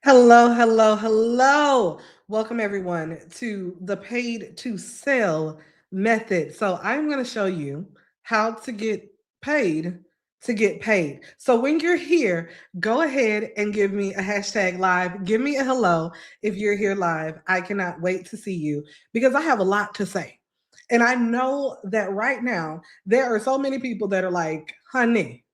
Hello, hello, hello. Welcome everyone to the paid to sell method. So I'm going to show you how to get paid. So when you're here, go ahead and give me a hashtag live. Give me a hello if you're here live. I cannot wait to see you because I have a lot to say. And I know that right now there are so many people that are like, honey,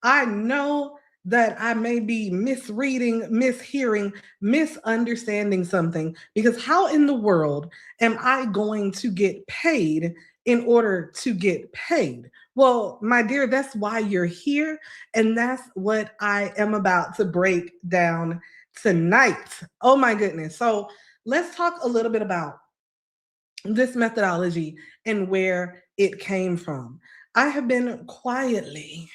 I know that I may be misreading, mishearing, misunderstanding something because how in the world am I going to get paid in order to get paid? Well, my dear, that's why you're here. And that's what I am about to break down tonight. Oh my goodness. So let's talk a little bit about this methodology and where it came from. I have been quietly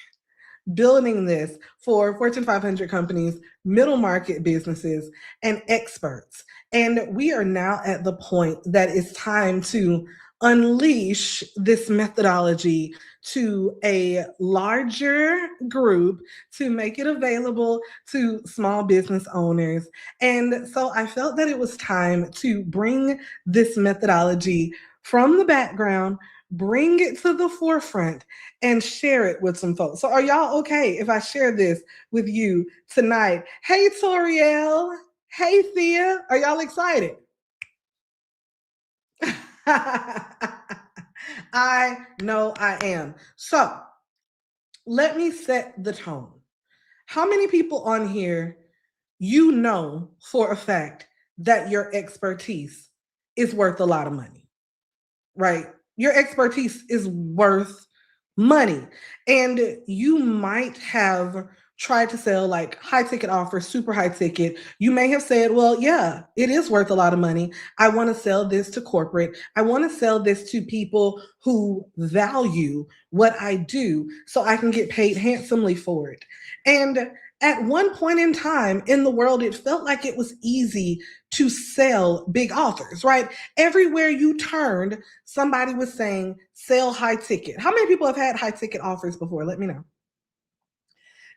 building this for Fortune 500 companies, middle market businesses, and experts. And we are now at the point that it's time to unleash this methodology to a larger group to make it available to small business owners. And so I felt that it was time to bring this methodology from the background, bring it to the forefront, and share it with some folks. So are y'all okay if I share this with you tonight? Hey, Toriel. Hey, Thea. Are y'all excited? I know I am. So let me set the tone. How many people on here you know for a fact that your expertise is worth a lot of money, right? Your expertise is worth money. And you might have tried to sell like high ticket offers, super high ticket. You may have said, well, yeah, it is worth a lot of money. I want to sell this to corporate. I want to sell this to people who value what I do so I can get paid handsomely for it. And at one point in time in the world, it felt like it was easy to sell big offers, right? Everywhere you turned, somebody was saying sell high ticket. How many people have had high ticket offers before? Let me know.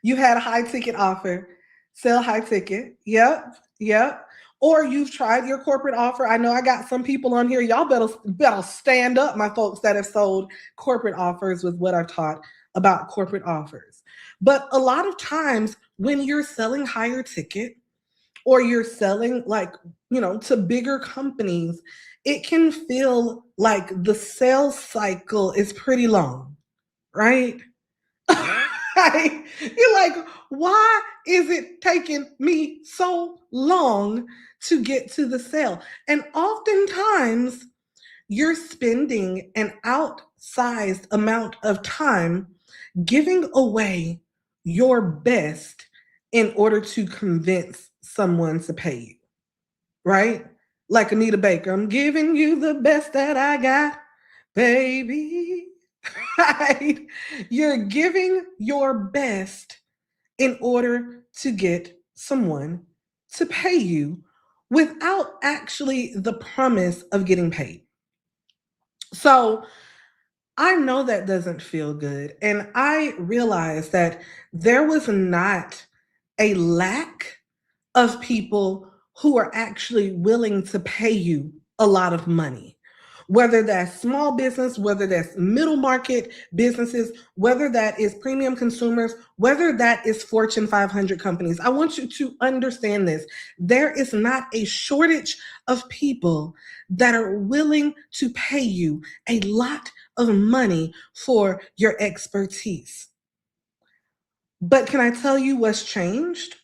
You had a high ticket offer, sell high ticket. Yep, yep. Or you've tried your corporate offer. I know I got some people on here. Y'all better stand up, my folks that have sold corporate offers with what I've taught about corporate offers. But a lot of times when you're selling higher ticket, or you're selling like, to bigger companies, it can feel like the sales cycle is pretty long, right? You're like, why is it taking me so long to get to the sale? And oftentimes you're spending an outsized amount of time giving away your best in order to convince someone to pay you, right? Like Anita Baker, I'm giving you the best that I got, baby. Right? You're giving your best in order to get someone to pay you without actually the promise of getting paid. So I know that doesn't feel good. And I realize that there was not a lack of people who are actually willing to pay you a lot of money. Whether that's small business, whether that's middle market businesses, whether that is premium consumers, whether that is Fortune 500 companies. I want you to understand this. There is not a shortage of people that are willing to pay you a lot of money for your expertise. But can I tell you what's changed?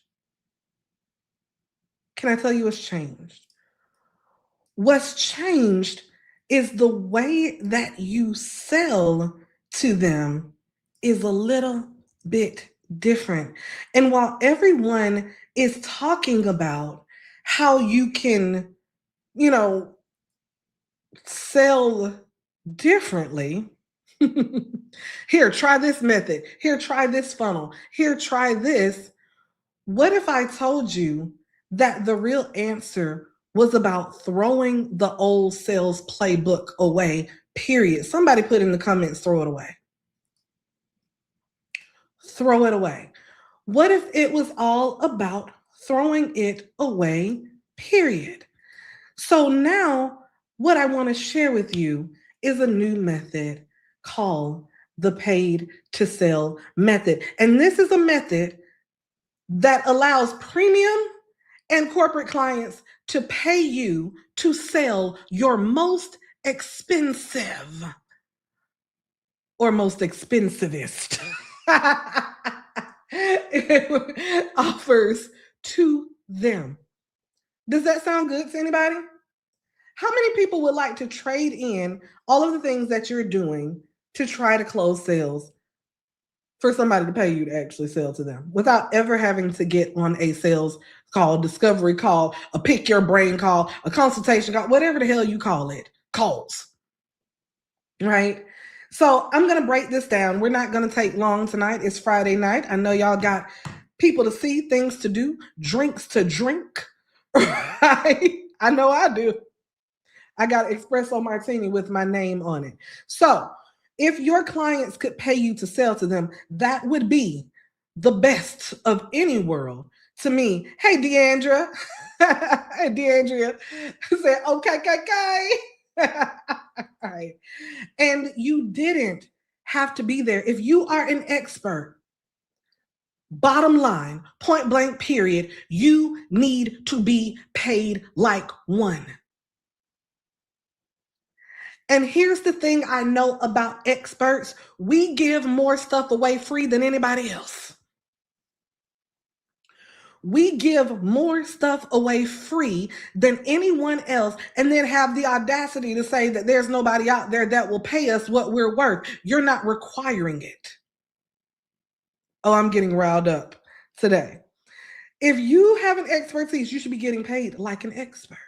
Can I tell you what's changed? What's changed is the way that you sell to them is a little bit different. And while everyone is talking about how you can, you know, sell differently, here, try this method. Here, try this funnel. Here, try this. What if I told you that the real answer was about throwing the old sales playbook away, period? Somebody put in the comments, throw it away. Throw it away. What if it was all about throwing it away, period. So now, what I want to share with you is a new method called the paid to sell method. And this is a method that allows premium and corporate clients to pay you to sell your most expensive or most expensivest offers to them. Does that sound good to anybody? How many people would like to trade in all of the things that you're doing to try to close sales for somebody to pay you to actually sell to them without ever having to get on a sales call, discovery call, a pick your brain call, a consultation call, whatever the hell you call it, calls, right? So I'm going to break this down. We're not going to take long tonight. It's Friday night. I know y'all got people to see, things to do, drinks to drink, right? I know I do. I got espresso martini with my name on it. So if your clients could pay you to sell to them, that would be the best of any world to me. Hey, Deandra. Hey, Deandra said, okay. All right. And you didn't have to be there. If you are an expert, bottom line, point blank, period, you need to be paid like one. And here's the thing I know about experts. We give more stuff away free than anybody else. We give more stuff away free than anyone else and then have the audacity to say that there's nobody out there that will pay us what we're worth. You're not requiring it. Oh, I'm getting riled up today. If you have an expertise, you should be getting paid like an expert.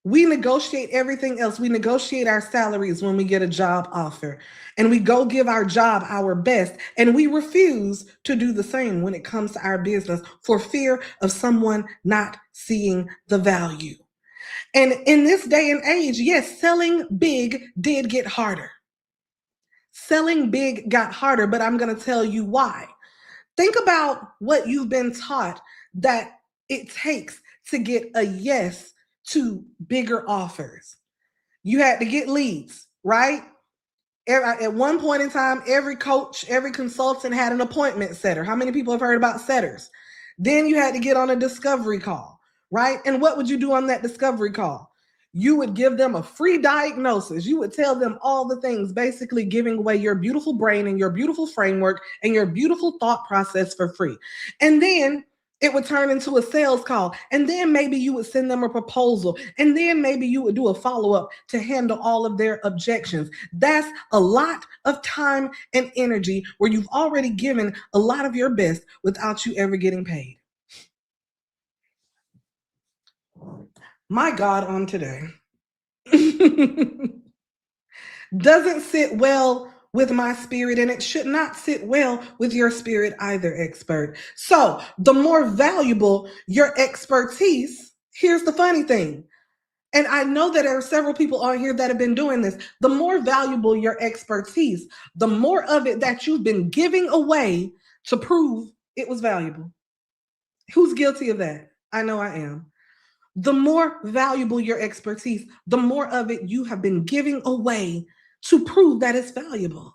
We negotiate everything else. We negotiate our salaries when we get a job offer, and we go give our job our best, and we refuse to do the same when it comes to our business for fear of someone not seeing the value. And in this day and age, yes, selling big did get harder. Selling big got harder, but I'm going to tell you why. Think about what you've been taught that it takes to get a yes to bigger offers. You had to get leads, right? At one point in time, every coach, every consultant had an appointment setter. How many people have heard about setters? Then you had to get on a discovery call, right? And what would you do on that discovery call? You would give them a free diagnosis. You would tell them all the things, basically giving away your beautiful brain and your beautiful framework and your beautiful thought process for free. And then it would turn into a sales call. And then maybe you would send them a proposal. And then maybe you would do a follow-up to handle all of their objections. That's a lot of time and energy where you've already given a lot of your best without you ever getting paid. My God, on today doesn't sit well with my spirit, and it should not sit well with your spirit either, expert. So the more valuable your expertise, here's the funny thing. And I know that there are several people on here that have been doing this. The more valuable your expertise, the more of it that you've been giving away to prove it was valuable. Who's guilty of that? I know I am. The more valuable your expertise, the more of it you have been giving away to prove that it's valuable.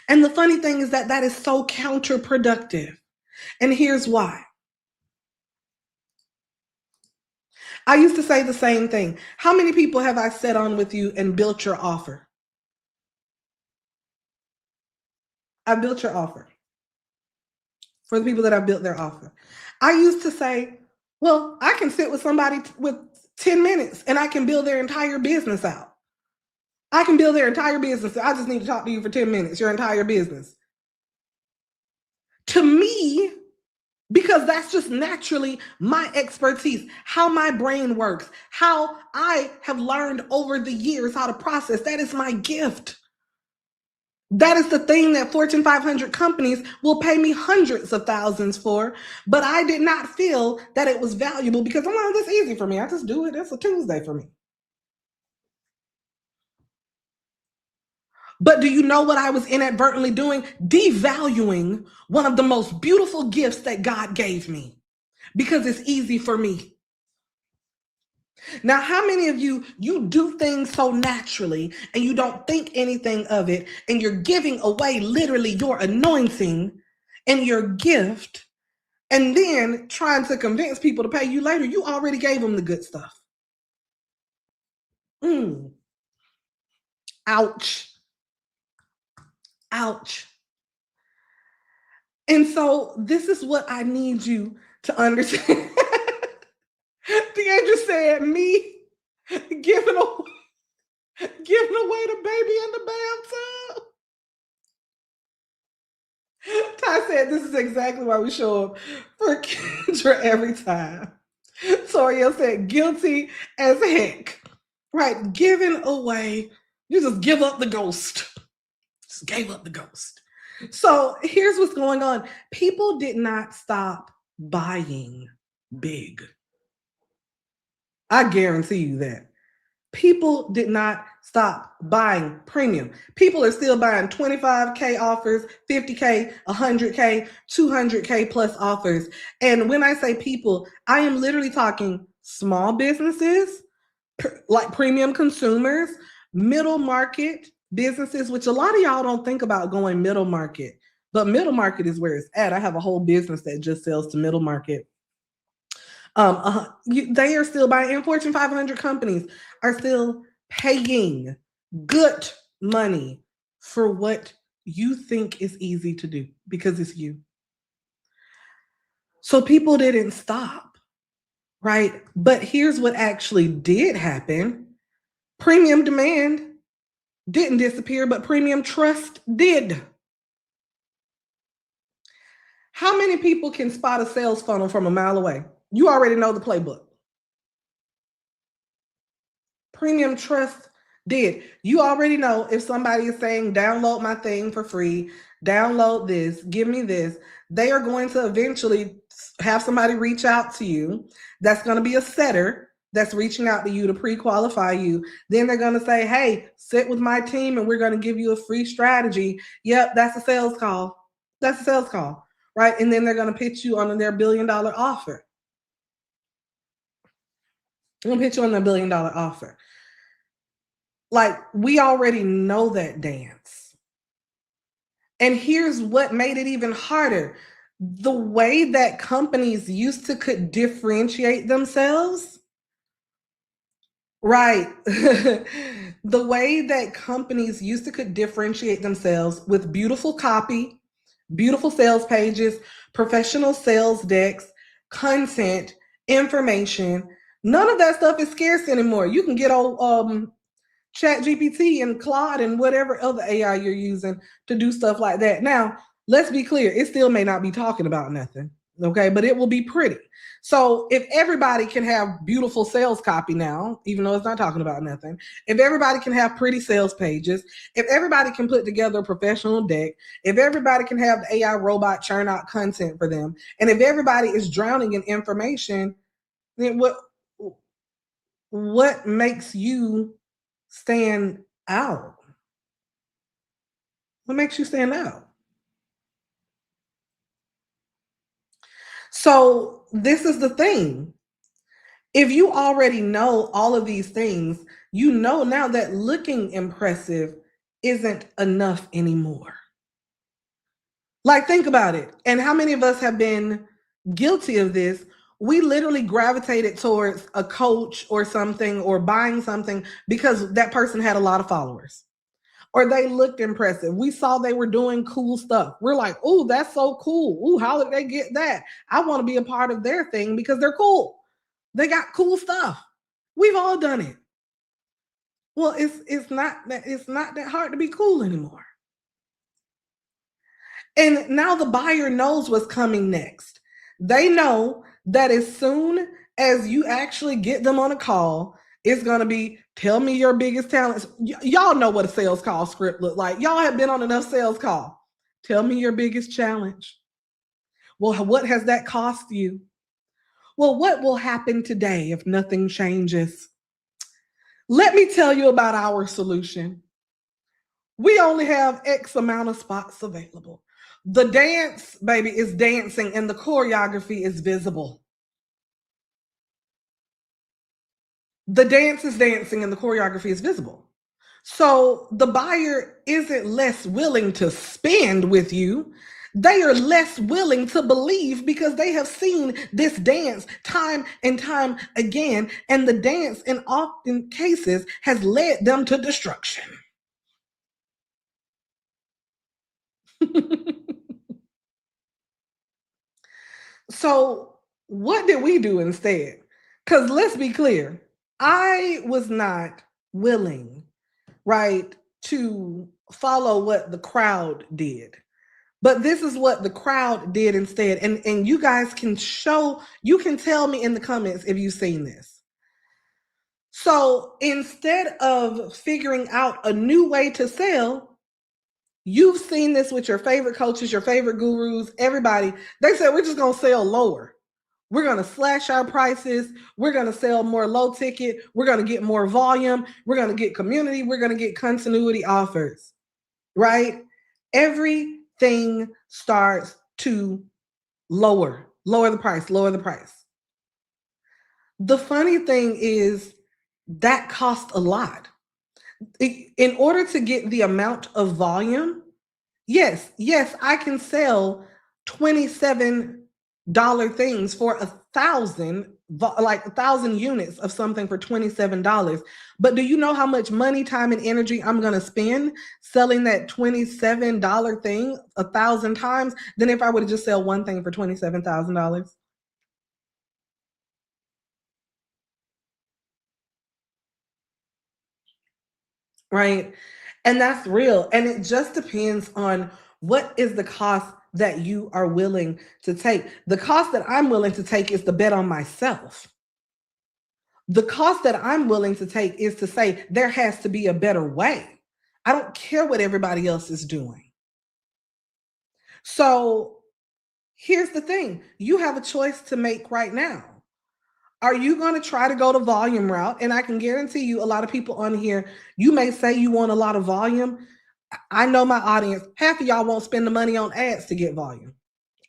And the funny thing is that that is so counterproductive. And here's why. I used to say the same thing. How many people have I sat on with you and built your offer? I built your offer. For the people that I've built their offer. I used to say, well, I can sit with somebody with 10 minutes and I can build their entire business out. I can build their entire business. I just need to talk to you for 10 minutes, your entire business. To me, because that's just naturally my expertise, how my brain works, how I have learned over the years how to process. That is my gift. That is the thing that Fortune 500 companies will pay me hundreds of thousands for, but I did not feel that it was valuable because, oh, that's easy for me. I just do it. It's a Tuesday for me. But do you know what I was inadvertently doing? Devaluing one of the most beautiful gifts that God gave me because it's easy for me. Now, how many of you do things so naturally and you don't think anything of it, and you're giving away literally your anointing and your gift, and then trying to convince people to pay you later? You already gave them the good stuff. Mm. Ouch. Ouch. And so this is what I need you to understand. Deandra said, me giving away, giving away the baby in the bathtub. Ty said, this is exactly why we show up for Kendra every time. Toriel said, guilty as heck. Right, giving away. You just give up the ghost. Just gave up the ghost. So here's what's going on. People did not stop buying big. I guarantee you that. People did not stop buying premium. People are still buying 25K offers, 50K, 100K, 200K plus offers. And when I say people, I am literally talking small businesses, like premium consumers, middle market businesses, which a lot of y'all don't think about going middle market, but middle market is where it's at. I have a whole business that just sells to middle market. They are still buying, and Fortune 500 companies are still paying good money for what you think is easy to do because it's you. So people didn't stop, right? But here's what actually did happen. Premium demand didn't disappear, but premium trust did. How many people can spot a sales funnel from a mile away? You already know the playbook. Premium trust did. You already know if somebody is saying, download my thing for free, download this, give me this, they are going to eventually have somebody reach out to you. That's going to be a setter that's reaching out to you to pre-qualify you. Then they're going to say, hey, sit with my team and we're going to give you a free strategy. Yep, that's a sales call. That's a sales call, right? And then they're going to pitch you on their $1 billion offer. I'm going to pitch you on their $1 billion offer. Like, we already know that dance. And here's what made it even harder. The way that companies used to could differentiate themselves, right? The way that companies used to could differentiate themselves with beautiful copy, beautiful sales pages, professional sales decks, content, information. None of that stuff is scarce anymore. You can get Chat GPT and Claude and whatever other AI you're using to do stuff like that. Now, let's be clear, it still may not be talking about nothing, okay? But it will be pretty. So if everybody can have beautiful sales copy now, even though it's not talking about nothing, if everybody can have pretty sales pages, if everybody can put together a professional deck, if everybody can have the AI robot churn out content for them, and if everybody is drowning in information, then what makes you stand out? What makes you stand out? So this is the thing. If you already know all of these things, you know now that looking impressive isn't enough anymore. Like, think about it. And how many of us have been guilty of this? We literally gravitated towards a coach or something or buying something because that person had a lot of followers or they looked impressive. We saw they were doing cool stuff. We're like, oh, that's so cool. Oh, how did they get that? I want to be a part of their thing because they're cool. They got cool stuff. We've all done it. Well, it's not that hard to be cool anymore. And now the buyer knows what's coming next. They know that as soon as you actually get them on a call, it's going to be, tell me your biggest talents. Y'all know what a sales call script look like. Y'all have been on enough sales call. Tell me your biggest challenge. Well, what has that cost you? Well, what will happen today if nothing changes? Let me tell you about our solution. We only have X amount of spots available. The dance, baby, is dancing and the choreography is visible. The dance is dancing and the choreography is visible. So the buyer isn't less willing to spend with you. They are less willing to believe because they have seen this dance time and time again. And the dance, in often cases, has led them to destruction. So, what did we do instead? Because let's be clear, I was not willing, right, to follow what the crowd did. But this is what the crowd did instead. And you guys can you can tell me in the comments if you've seen this. So instead of figuring out a new way to sell, you've seen this with your favorite coaches, your favorite gurus, everybody. They said, we're just going to sell lower. We're going to slash our prices. We're going to sell more low ticket. We're going to get more volume. We're going to get community. We're going to get continuity offers, right? Everything starts to lower the price, lower the price. The funny thing is that costs a lot. In order to get the amount of volume, yes, I can sell $27 things for 1,000, like 1,000 units of something for $27. But do you know how much money, time, and energy I'm going to spend selling that $27 thing 1,000 times than if I would just sell one thing for $27,000? Right? And that's real. And it just depends on what is the cost that you are willing to take. The cost that I'm willing to take is the bet on myself. The cost that I'm willing to take is to say there has to be a better way. I don't care what everybody else is doing. So here's the thing, you have a choice to make right now. Are you going to try to go the volume route? And I can guarantee you, a lot of people on here, you may say you want a lot of volume. I know my audience, half of y'all won't spend the money on ads to get volume.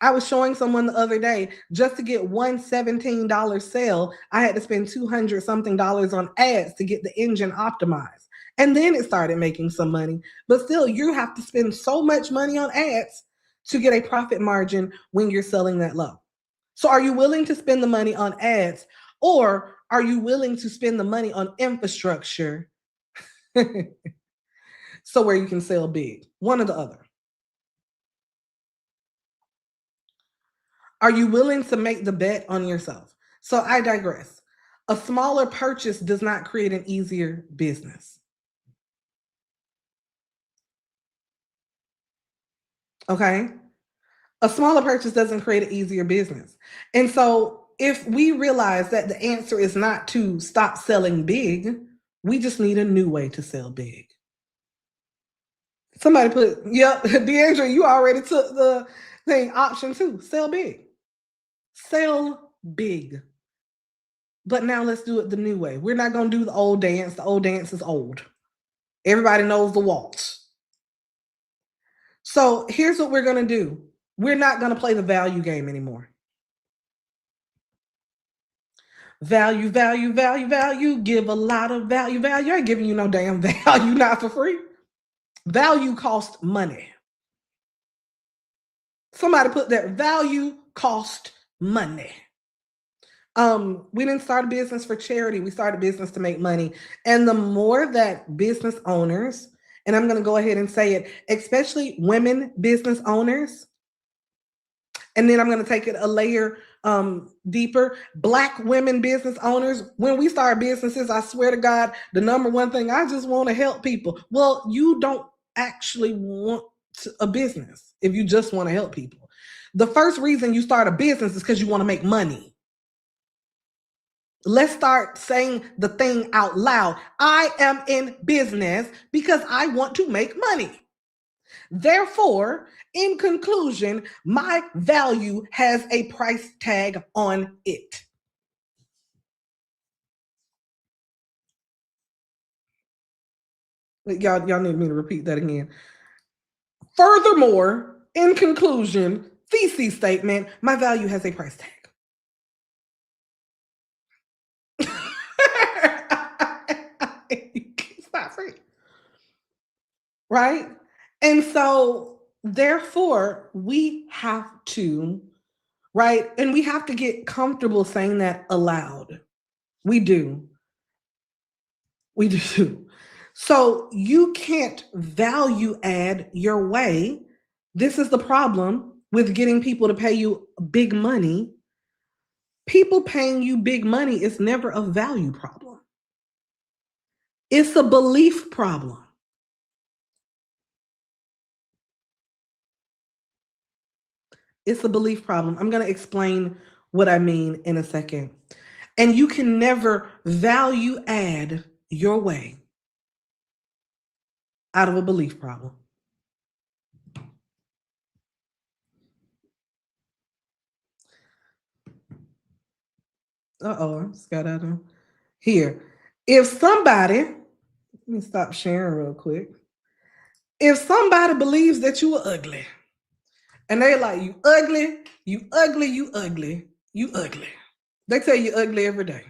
I was showing someone the other day, just to get one $17 sale, I had to spend 200 something dollars on ads to get the engine optimized. And then it started making some money. But still, you have to spend so much money on ads to get a profit margin when you're selling that low. So are you willing to spend the money on ads, or are you willing to spend the money on infrastructure so where you can sell big? One or the other. Are you willing to make the bet on yourself? So I digress. A smaller purchase does not create an easier business. Okay? A smaller purchase doesn't create an easier business. And so if we realize that the answer is not to stop selling big, we just need a new way to sell big. Somebody put, yep, Deandra, you already took the thing, option 2, sell big. Sell big. But now let's do it the new way. We're not going to do the old dance. The old dance is old. Everybody knows the waltz. So here's what we're going to do. We're not going to play the value game anymore. Value, value, value, value. Give a lot of value, value. I ain't giving you no damn value, not for free. Value costs money. Somebody put that, value cost money. We didn't start a business for charity. We started a business to make money. And the more that business owners, and I'm going to go ahead and say it, especially women business owners, and then I'm going to take it a layer deeper, Black women business owners, when we start businesses, I swear to God, the number one thing, I just want to help people. Well, you don't actually want a business if you just want to help people. The first reason you start a business is because you want to make money. Let's start saying the thing out loud. I am in business because I want to make money. Therefore, in conclusion, my value has a price tag on it. Y'all need me to repeat that again. Furthermore, in conclusion, thesis statement, my value has a price tag. It's not free. Right? And so, therefore, we have to, right? And we have to get comfortable saying that aloud. We do. We do. So, you can't value add your way. This is the problem with getting people to pay you big money. People paying you big money is never a value problem, it's a belief problem. It's a belief problem. I'm going to explain what I mean in a second. And you can never value add your way out of a belief problem. Uh-oh, I just got out of here. If somebody, let me stop sharing real quick. If somebody believes that you are ugly, and they're like, you ugly, you ugly, you ugly, you ugly. They tell you ugly every day.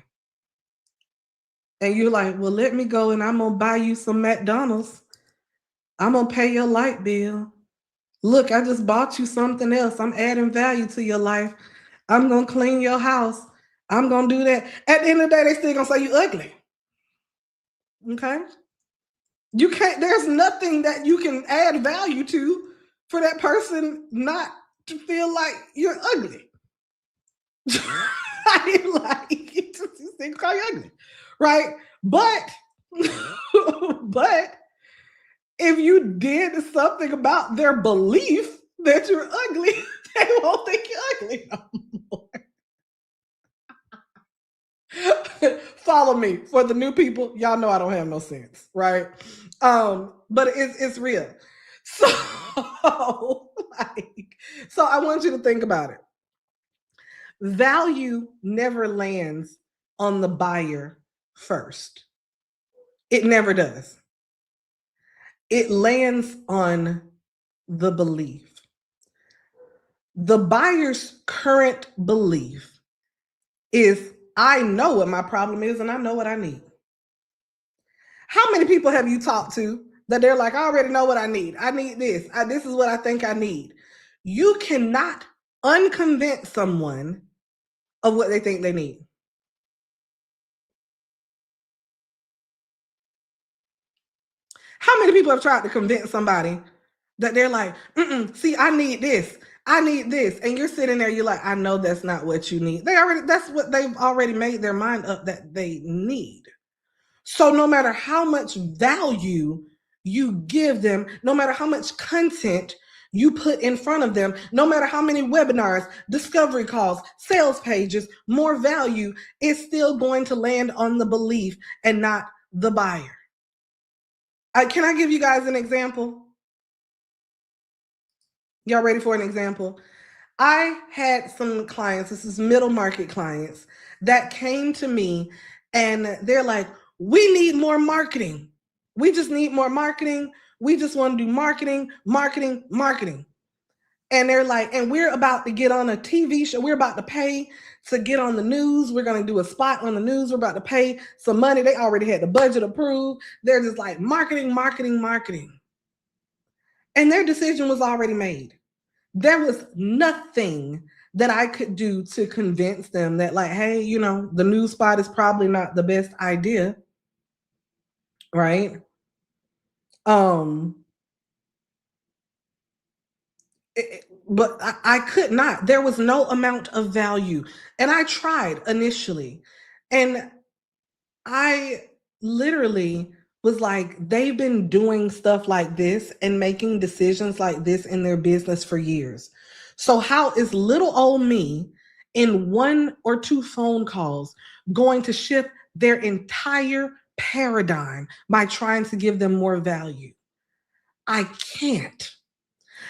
And you're like, well, let me go and I'm going to buy you some McDonald's. I'm going to pay your light bill. Look, I just bought you something else. I'm adding value to your life. I'm going to clean your house. I'm going to do that. At the end of the day, they still going to say you ugly. Okay? You can't, there's nothing that you can add value to for that person not to feel like you're ugly. I like it. They call you ugly. Right? But but if you did something about their belief that you're ugly, they won't think you're ugly no more. Follow me. For the new people, y'all know I don't have no sense, right? But it's real. So, so I want you to think about it. Value never lands on the buyer first. It never does. It lands on the belief. The buyer's current belief is, I know what my problem is and I know what I need. How many people have you talked to that they're like, I already know what I need. I need this. This is what I think I need. You cannot unconvince someone of what they think they need. How many people have tried to convince somebody that they're like, see, I need this. I need this. And you're sitting there, you're like, I know that's not what you need. That's what they've already made their mind up that they need. So no matter how much value you give them, no matter how much content you put in front of them, no matter how many webinars, discovery calls, sales pages, more value is still going to land on the belief and not the buyer. Can I give you guys an example? Y'all ready for an example? I had some clients, this is middle market clients, that came to me and they're like, we need more marketing. We just need more marketing. We just want to do marketing, marketing, marketing. And they're like, and we're about to get on a TV show. We're about to pay to get on the news. We're going to do a spot on the news. We're about to pay some money. They already had the budget approved. They're just like marketing, marketing, marketing. And their decision was already made. There was nothing that I could do to convince them that, like, hey, you know, the news spot is probably not the best idea. Right? But I could not. There was no amount of value. And I tried initially. And I literally was like, they've been doing stuff like this and making decisions like this in their business for years. So how is little old me in 1 or 2 phone calls going to shift their entire paradigm by trying to give them more value? I can't.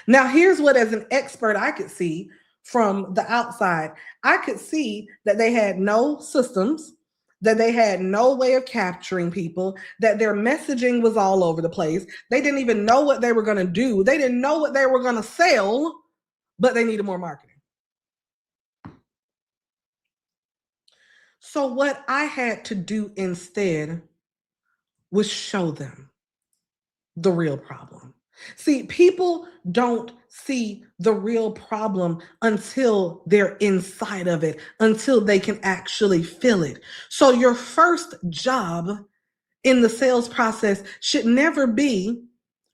Now, here's what, as an expert, I could see from the outside. I could see that they had no systems. that they had no way of capturing people, that their messaging was all over the place. They didn't even know what they were going to do. They didn't know what they were going to sell, but they needed more marketing. So, what I had to do instead was show them the real problem. See, people don't see the real problem until they're inside of it, until they can actually feel it. So, your first job in the sales process should never be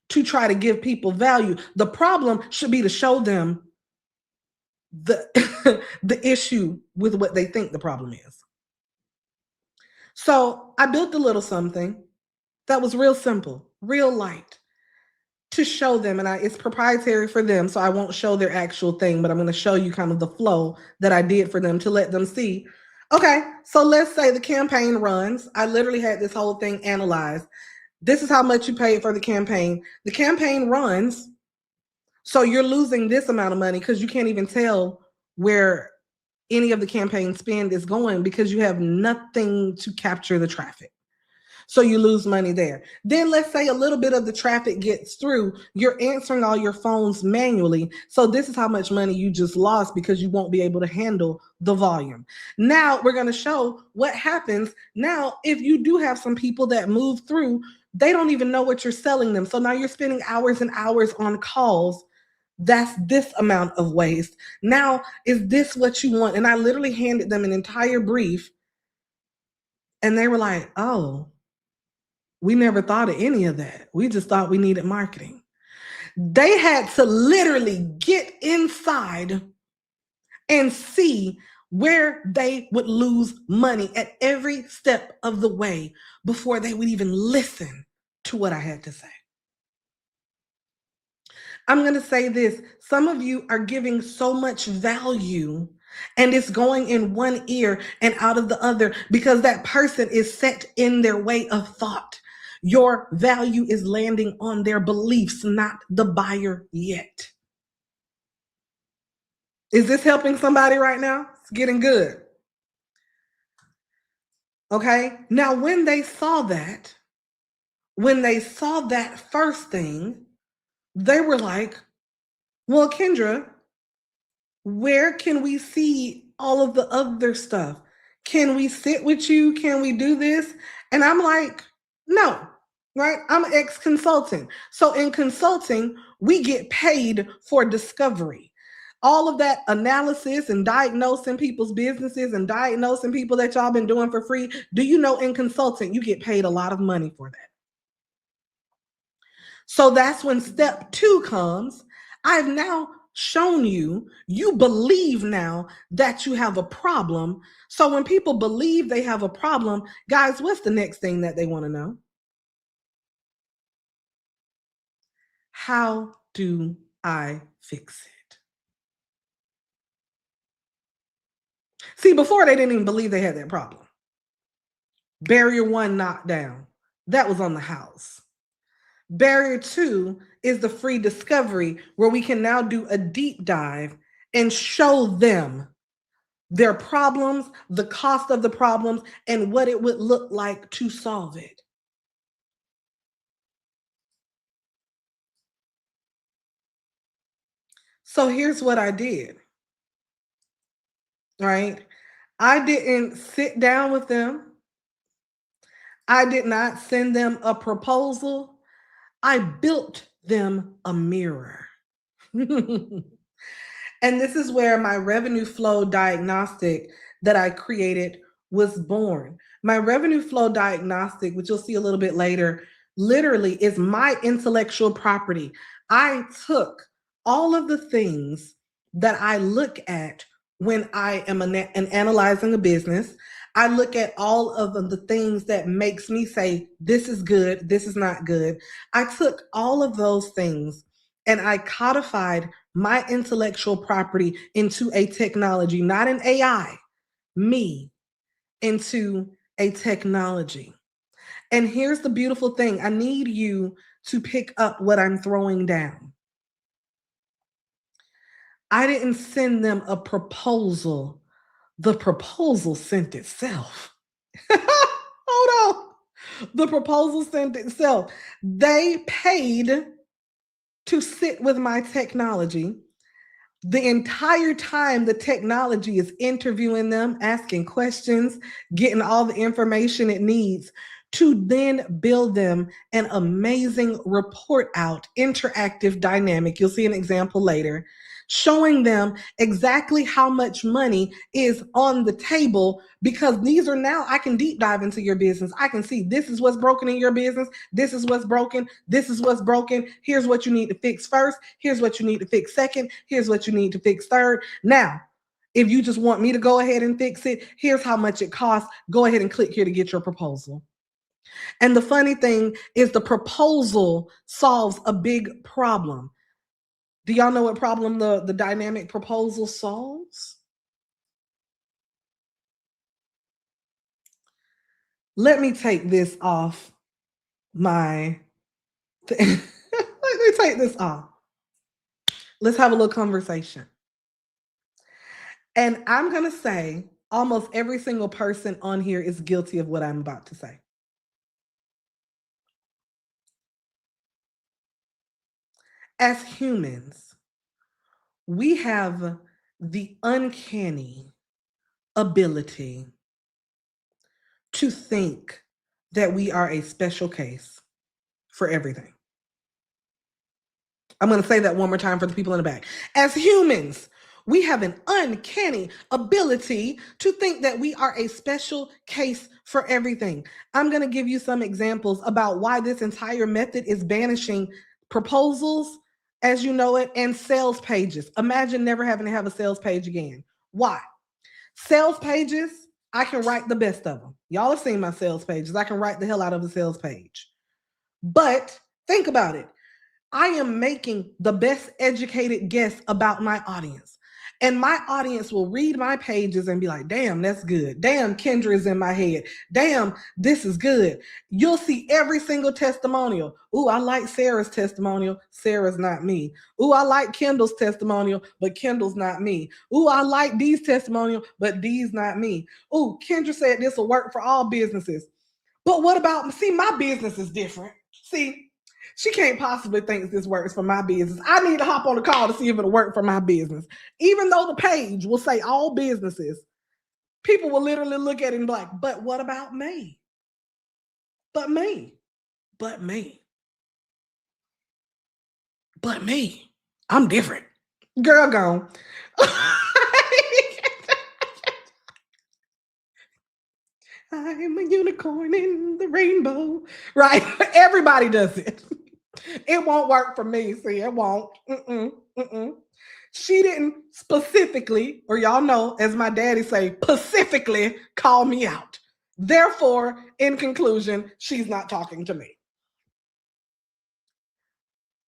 to try to give people value. The problem should be to show them the the issue with what they think the problem is. So I built a little something that was real simple, real light to show them. And it's proprietary for them. So I won't show their actual thing, but I'm going to show you kind of the flow that I did for them to let them see. Okay, so let's say the campaign runs. I literally had this whole thing analyzed. This is how much you paid for the campaign. The campaign runs. So you're losing this amount of money because you can't even tell where any of the campaign spend is going because you have nothing to capture the traffic. So you lose money there. Then let's say a little bit of the traffic gets through. You're answering all your phones manually. So this is how much money you just lost because you won't be able to handle the volume. Now we're going to show what happens now if you do have some people that move through. They don't even know what you're selling them. So now you're spending hours and hours on calls. That's this amount of waste. Now, is this what you want? And I literally handed them an entire brief. And they were like, oh, we never thought of any of that. We just thought we needed marketing. They had to literally get inside and see where they would lose money at every step of the way before they would even listen to what I had to say. I'm going to say this. Some of you are giving so much value and it's going in one ear and out of the other because that person is set in their way of thought. Your value is landing on their beliefs, not the buyer yet. Is this helping somebody right now? It's getting good. Okay. Now, when they saw that first thing, they were like, well, Kendra, where can we see all of the other stuff? Can we sit with you? Can we do this? And I'm like, no, right? I'm an ex-consultant. So in consulting, we get paid for discovery. All of that analysis and diagnosing people's businesses and diagnosing people that y'all been doing for free. Do you know in consulting, you get paid a lot of money for that? So that's when step 2 comes. I've now shown you believe now that you have a problem. So when people believe they have a problem, guys, what's the next thing that they want to know? How do I fix it? See, before they didn't even believe they had that problem. Barrier 1 knocked down. That was on the house. Barrier 2 is the free discovery where we can now do a deep dive and show them their problems, the cost of the problems, and what it would look like to solve it. So here's what I did, right? I didn't sit down with them. I did not send them a proposal. I built them a mirror. And this is where my revenue flow diagnostic that I created was born. My revenue flow diagnostic, which you'll see a little bit later, literally is my intellectual property. I took all of the things that I look at when I am analyzing a business. I look at all of the things that makes me say, this is good, this is not good. I took all of those things and I codified my intellectual property into a technology, not an AI, me into a technology. And here's the beautiful thing. I need you to pick up what I'm throwing down. I didn't send them a proposal. The proposal sent itself. Hold on. The proposal sent itself. They paid to sit with my technology. The entire time, the technology is interviewing them, asking questions, getting all the information it needs to then build them an amazing report out, interactive, dynamic. You'll see an example later, showing them exactly how much money is on the table, because these are now, I can deep dive into your business. I can see this is what's broken in your business. This is what's broken. This is what's broken. Here's what you need to fix first. Here's what you need to fix second. Here's what you need to fix third. Now, if you just want me to go ahead and fix it, here's how much it costs. Go ahead and click here to get your proposal. And the funny thing is, the proposal solves a big problem. Do y'all know what problem the dynamic proposal solves? Let me take this off my let me take this off. Let's have a little conversation. And I'm going to say almost every single person on here is guilty of what I'm about to say. As humans, we have the uncanny ability to think that we are a special case for everything. I'm going to say that one more time for the people in the back. As humans, we have an uncanny ability to think that we are a special case for everything. I'm going to give you some examples about why this entire method is banishing proposals as you know it and sales pages. Imagine never having to have a sales page again. Why? Sales pages, I can write the best of them. Y'all have seen my sales pages. I can write the hell out of a sales page. But think about it. I am making the best educated guess about my audience. And my audience will read my pages and be like, damn, that's good. Damn, Kendra is in my head. Damn, this is good. You'll see every single testimonial. Ooh, I like Sarah's testimonial. Sarah's not me. Ooh, I like Kendall's testimonial, but Kendall's not me. Ooh, I like Dee's testimonial, but Dee's not me. Ooh, Kendra said this will work for all businesses. But what about, see, my business is different. See, she can't possibly think this works for my business. I need to hop on a call to see if it'll work for my business. Even though the page will say all businesses, people will literally look at it and be like, but what about me? But me. But me. But me. I'm different. Girl, gone. I'm a unicorn in the rainbow. Right? Everybody does it. It won't work for me. See, it won't. She didn't specifically, or y'all know, as my daddy say, specifically call me out. Therefore, in conclusion, she's not talking to me.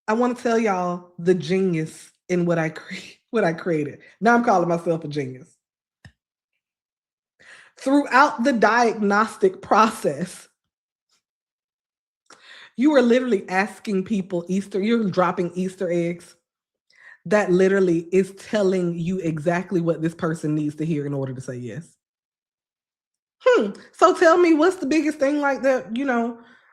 I want to tell y'all the genius in what I created. Now I'm calling myself a genius. Throughout the diagnostic process, you are literally asking people you're dropping Easter eggs that literally is telling you exactly what this person needs to hear in order to say yes. So tell me, what's the biggest thing like that,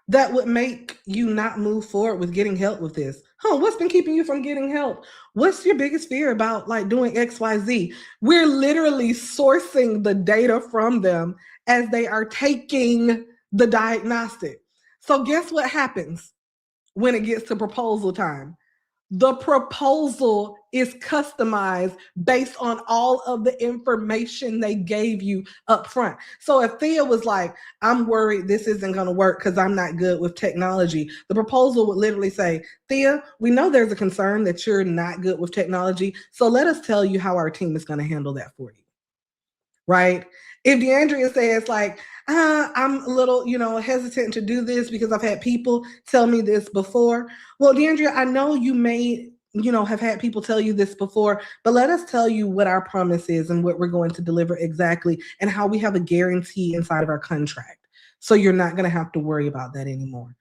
that would make you not move forward with getting help with this? What's been keeping you from getting help? What's your biggest fear about like doing XYZ? We're literally sourcing the data from them as they are taking the diagnostic. So guess what happens when it gets to proposal time? The proposal is customized based on all of the information they gave you up front. So if Thea was like, I'm worried this isn't going to work because I'm not good with technology, the proposal would literally say, Thea, we know there's a concern that you're not good with technology. So let us tell you how our team is going to handle that for you. Right? If DeAndrea says like, I'm a little, hesitant to do this because I've had people tell me this before. Well, DeAndrea, I know you may, have had people tell you this before, but let us tell you what our promise is and what we're going to deliver exactly and how we have a guarantee inside of our contract. So you're not going to have to worry about that anymore.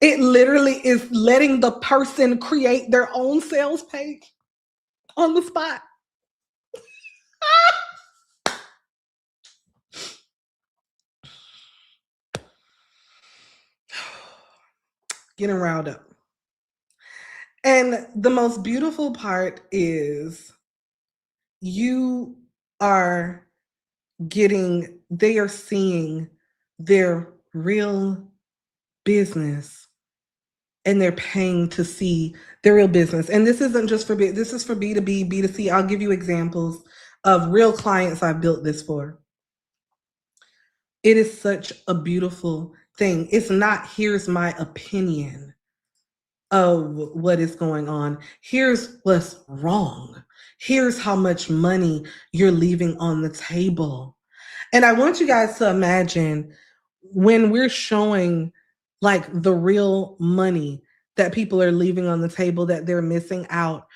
It literally is letting the person create their own sales page on the spot. getting riled up. And the most beautiful part is you are they are seeing their real business and they're paying to see their real business. And this isn't just for this is for B2B, B2C. I'll give you examples of real clients I've built this for. It is such a beautiful thing. It's not, here's my opinion of what is going on. Here's what's wrong. Here's how much money you're leaving on the table. And I want you guys to imagine when we're showing like the real money that people are leaving on the table, that they're missing out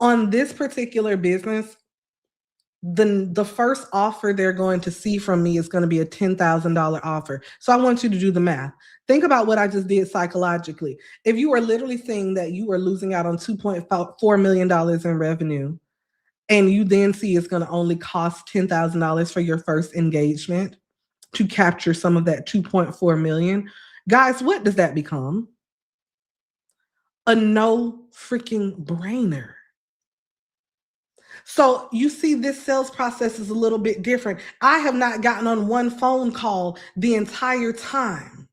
on this particular business. The first offer they're going to see from me is going to be a $10,000 offer. So I want you to do the math. Think about what I just did psychologically. If you are literally saying that you are losing out on $2.4 million in revenue, and you then see it's going to only cost $10,000 for your first engagement to capture some of that 2.4 million, guys, what does that become? A no freaking brainer. So you see, this sales process is a little bit different. I have not gotten on one phone call the entire time.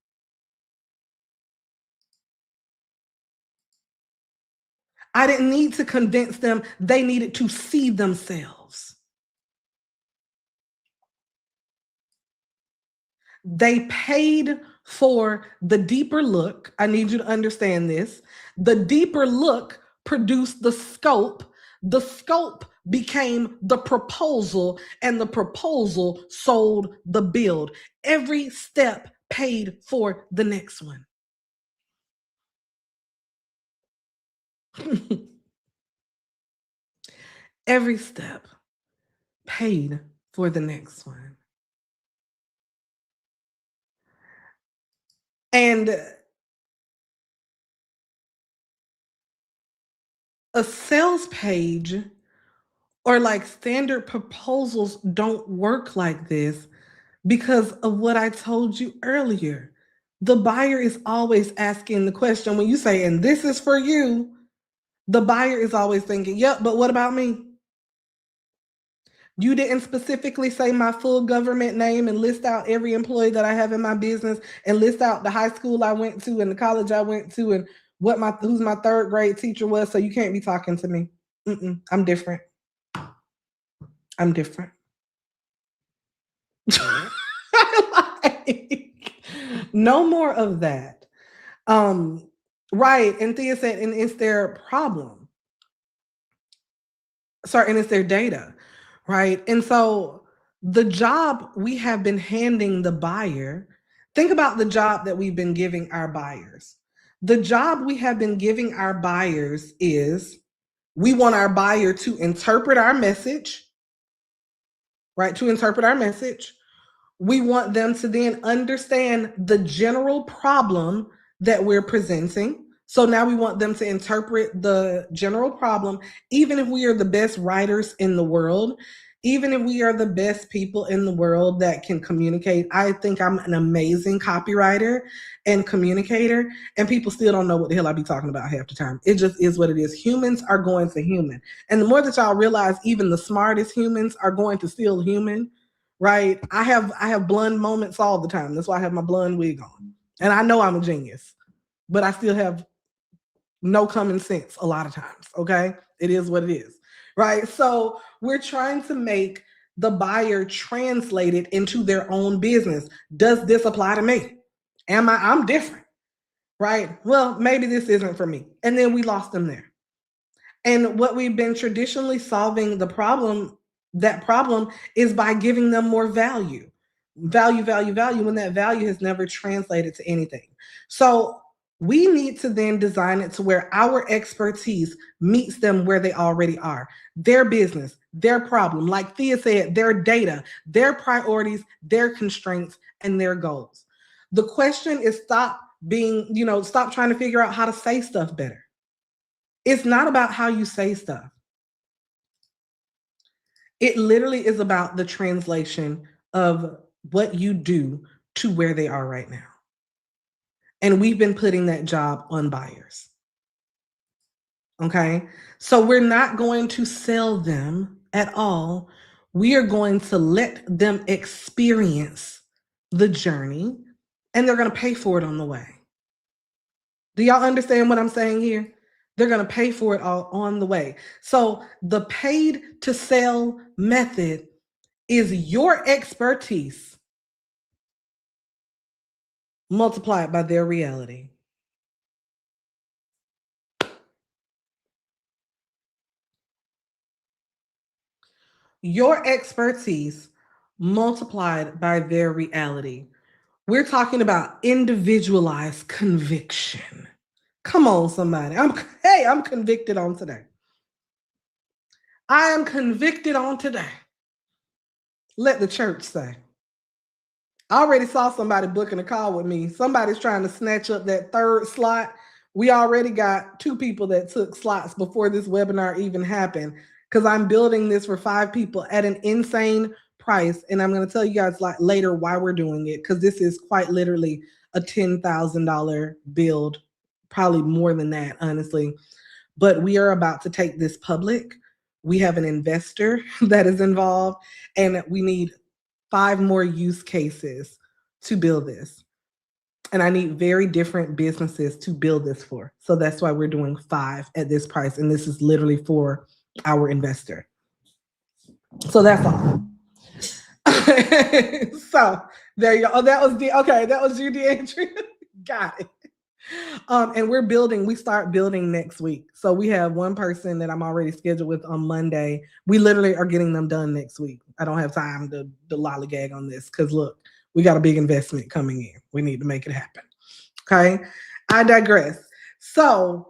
I didn't need to convince them. They needed to see themselves. They paid for the deeper look. I need you to understand this. The deeper look produced the scope. The scope became the proposal, and the proposal sold the build. Every step paid for the next one. Every step paid for the next one. And a sales page or like standard proposals don't work like this because of what I told you earlier. The buyer is always asking the question when you say, and this is for you, the buyer is always thinking, yep, but what about me? You didn't specifically say my full government name and list out every employee that I have in my business and list out the high school I went to and the college I went to and who's my third grade teacher was, so you can't be talking to me. I'm different. I'm different. Like, no more of that. Right. And Thea said, and it's their problem. Sorry, and it's their data. Right. And so the job we have been handing the buyer, think about the job that we've been giving our buyers. The job we have been giving our buyers is we want our buyer to interpret our message, right? To interpret our message. We want them to then understand the general problem that we're presenting. So now we want them to interpret the general problem, even if we are the best writers in the world, even if we are the best people in the world that can communicate. I think I'm an amazing copywriter and communicator, and people still don't know what the hell I be talking about half the time. It just is what it is. Humans are going to human. And the more that y'all realize even the smartest humans are going to still human, right? I have blonde moments all the time. That's why I have my blonde wig on. And I know I'm a genius, but I still have no common sense a lot of times, okay? It is what it is, right? So we're trying to make the buyer translate it into their own business. Does this apply to me? I'm different, right? Well, maybe this isn't for me. And then we lost them there. And what we've been traditionally solving that problem is by giving them more value, when that value has never translated to anything. So we need to then design it to where our expertise meets them where they already are. Their business, their problem, like Thea said, their data, their priorities, their constraints, and their goals. The question is stop trying to figure out how to say stuff better. It's not about how you say stuff. It literally is about the translation of what you do to where they are right now. And we've been putting that job on buyers. Okay. So we're not going to sell them at all. We are going to let them experience the journey and they're going to pay for it on the way. Do y'all understand what I'm saying here? They're going to pay for it all on the way. So the paid to sell method is your expertise multiplied by their reality. Your expertise multiplied by their reality. We're talking about individualized conviction. Come on, somebody. I'm convicted on today. I am convicted on today. Let the church say. I already saw somebody booking a call with me. Somebody's trying to snatch up that third slot. We already got 2 people that took slots before this webinar even happened because I'm building this for 5 people at an insane price. And I'm going to tell you guys later why we're doing it, because this is quite literally a $10,000 build, probably more than that, honestly. But we are about to take this public. We have an investor that is involved, and we need 5 more use cases to build this. And I need very different businesses to build this for. So that's why we're doing 5 at this price. And this is literally for our investor. So that's all. So there you go. Oh, that was you, Deandra. Got it. And we start building next week. So we have one person that I'm already scheduled with on Monday. We literally are getting them done next week. I don't have time to lollygag on this because look, we got a big investment coming in. We need to make it happen. Okay. I digress. So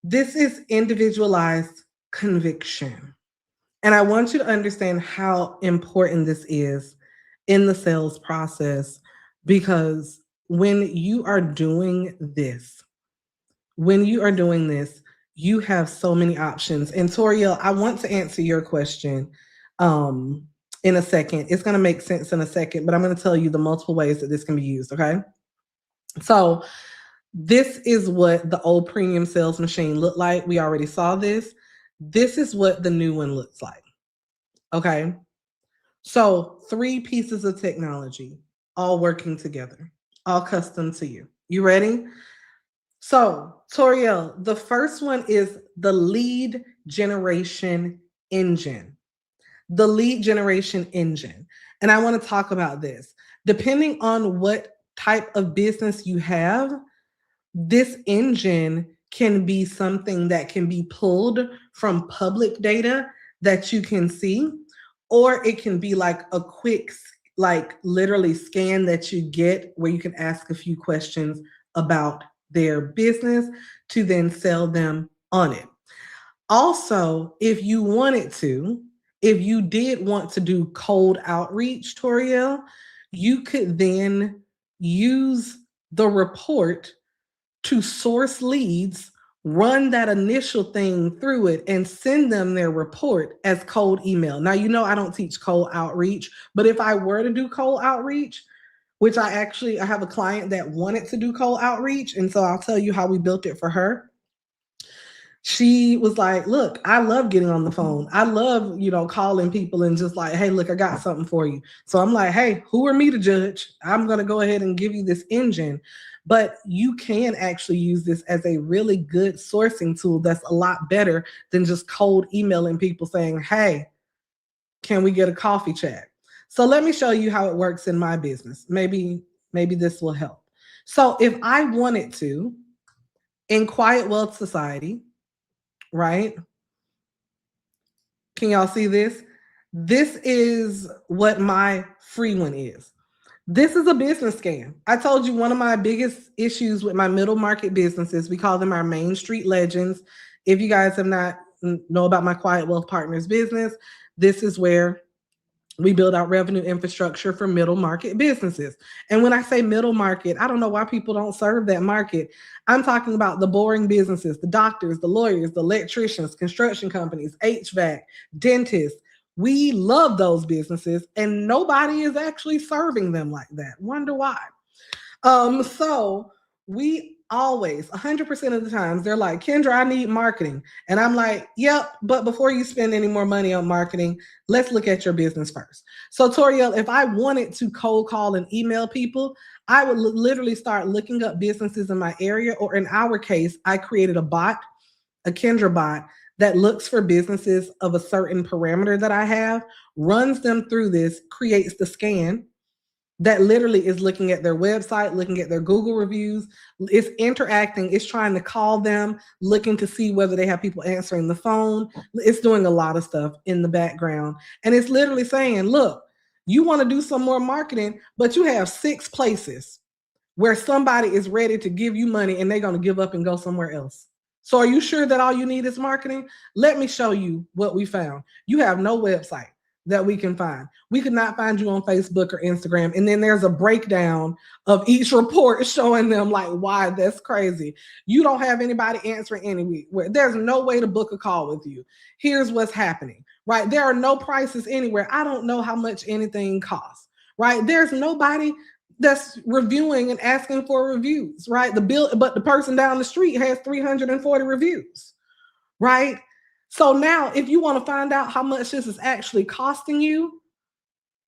this is individualized conviction. And I want you to understand how important this is in the sales process, because when you are doing this, you have so many options. And Toriel, I want to answer your question in a second. It's going to make sense in a second, but I'm going to tell you the multiple ways that this can be used, okay? So this is what the old premium sales machine looked like. We already saw this. This is what the new one looks like, okay? So 3 pieces of technology, all working together, all custom to you. You ready? So, Toriel, the first one is the lead generation engine. The lead generation engine. And I want to talk about this. Depending on what type of business you have, this engine can be something that can be pulled from public data that you can see, or it can be like a quick, like literally scan that you get where you can ask a few questions about their business to then sell them on it. Also, if you did want to do cold outreach, Toriel, you could then use the report to source leads, run that initial thing through it, and send them their report as cold email. Now, I don't teach cold outreach, but if I were to do cold outreach, which I have a client that wanted to do cold outreach. And so I'll tell you how we built it for her. She was like, look, I love getting on the phone. I love, calling people and just like, hey, look, I got something for you. So I'm like, hey, who are me to judge? I'm going to go ahead and give you this engine. But you can actually use this as a really good sourcing tool that's a lot better than just cold emailing people saying, hey, can we get a coffee chat? So let me show you how it works in my business. Maybe this will help. So if I wanted to, in Quiet Wealth Society, right? Can y'all see this? This is what my free one is. This is a business scam. I told you one of my biggest issues with my middle market businesses, we call them our Main Street legends. If you guys have not know about my Quiet Wealth Partners business, this is where we build out revenue infrastructure for middle market businesses. And when I say middle market, I don't know why people don't serve that market. I'm talking about the boring businesses, the doctors, the lawyers, the electricians, construction companies, HVAC, dentists. We love those businesses and nobody is actually serving them like that. Wonder why. So we always, 100% of the times, they're like, Kendra, I need marketing. And I'm like, yep, but before you spend any more money on marketing, let's look at your business first. So, Toriel, if I wanted to cold call and email people, I would literally start looking up businesses in my area, or in our case, I created a bot, a Kendra bot, that looks for businesses of a certain parameter that I have, runs them through this, creates the scan that literally is looking at their website, looking at their Google reviews, it's interacting, it's trying to call them, looking to see whether they have people answering the phone. It's doing a lot of stuff in the background. And it's literally saying, look, you want to do some more marketing, but you have 6 places where somebody is ready to give you money and they're going to give up and go somewhere else. So are you sure that all you need is marketing? Let me show you what we found. You have no website that we can find. We could not find you on Facebook or Instagram. And then there's a breakdown of each report showing them like, why, that's crazy. You don't have anybody answering anywhere. There's no way to book a call with you. Here's what's happening, right? There are no prices anywhere. I don't know how much anything costs, right? There's nobody that's reviewing and asking for reviews, right? But the person down the street has 340 reviews, right? So now if you want to find out how much this is actually costing you,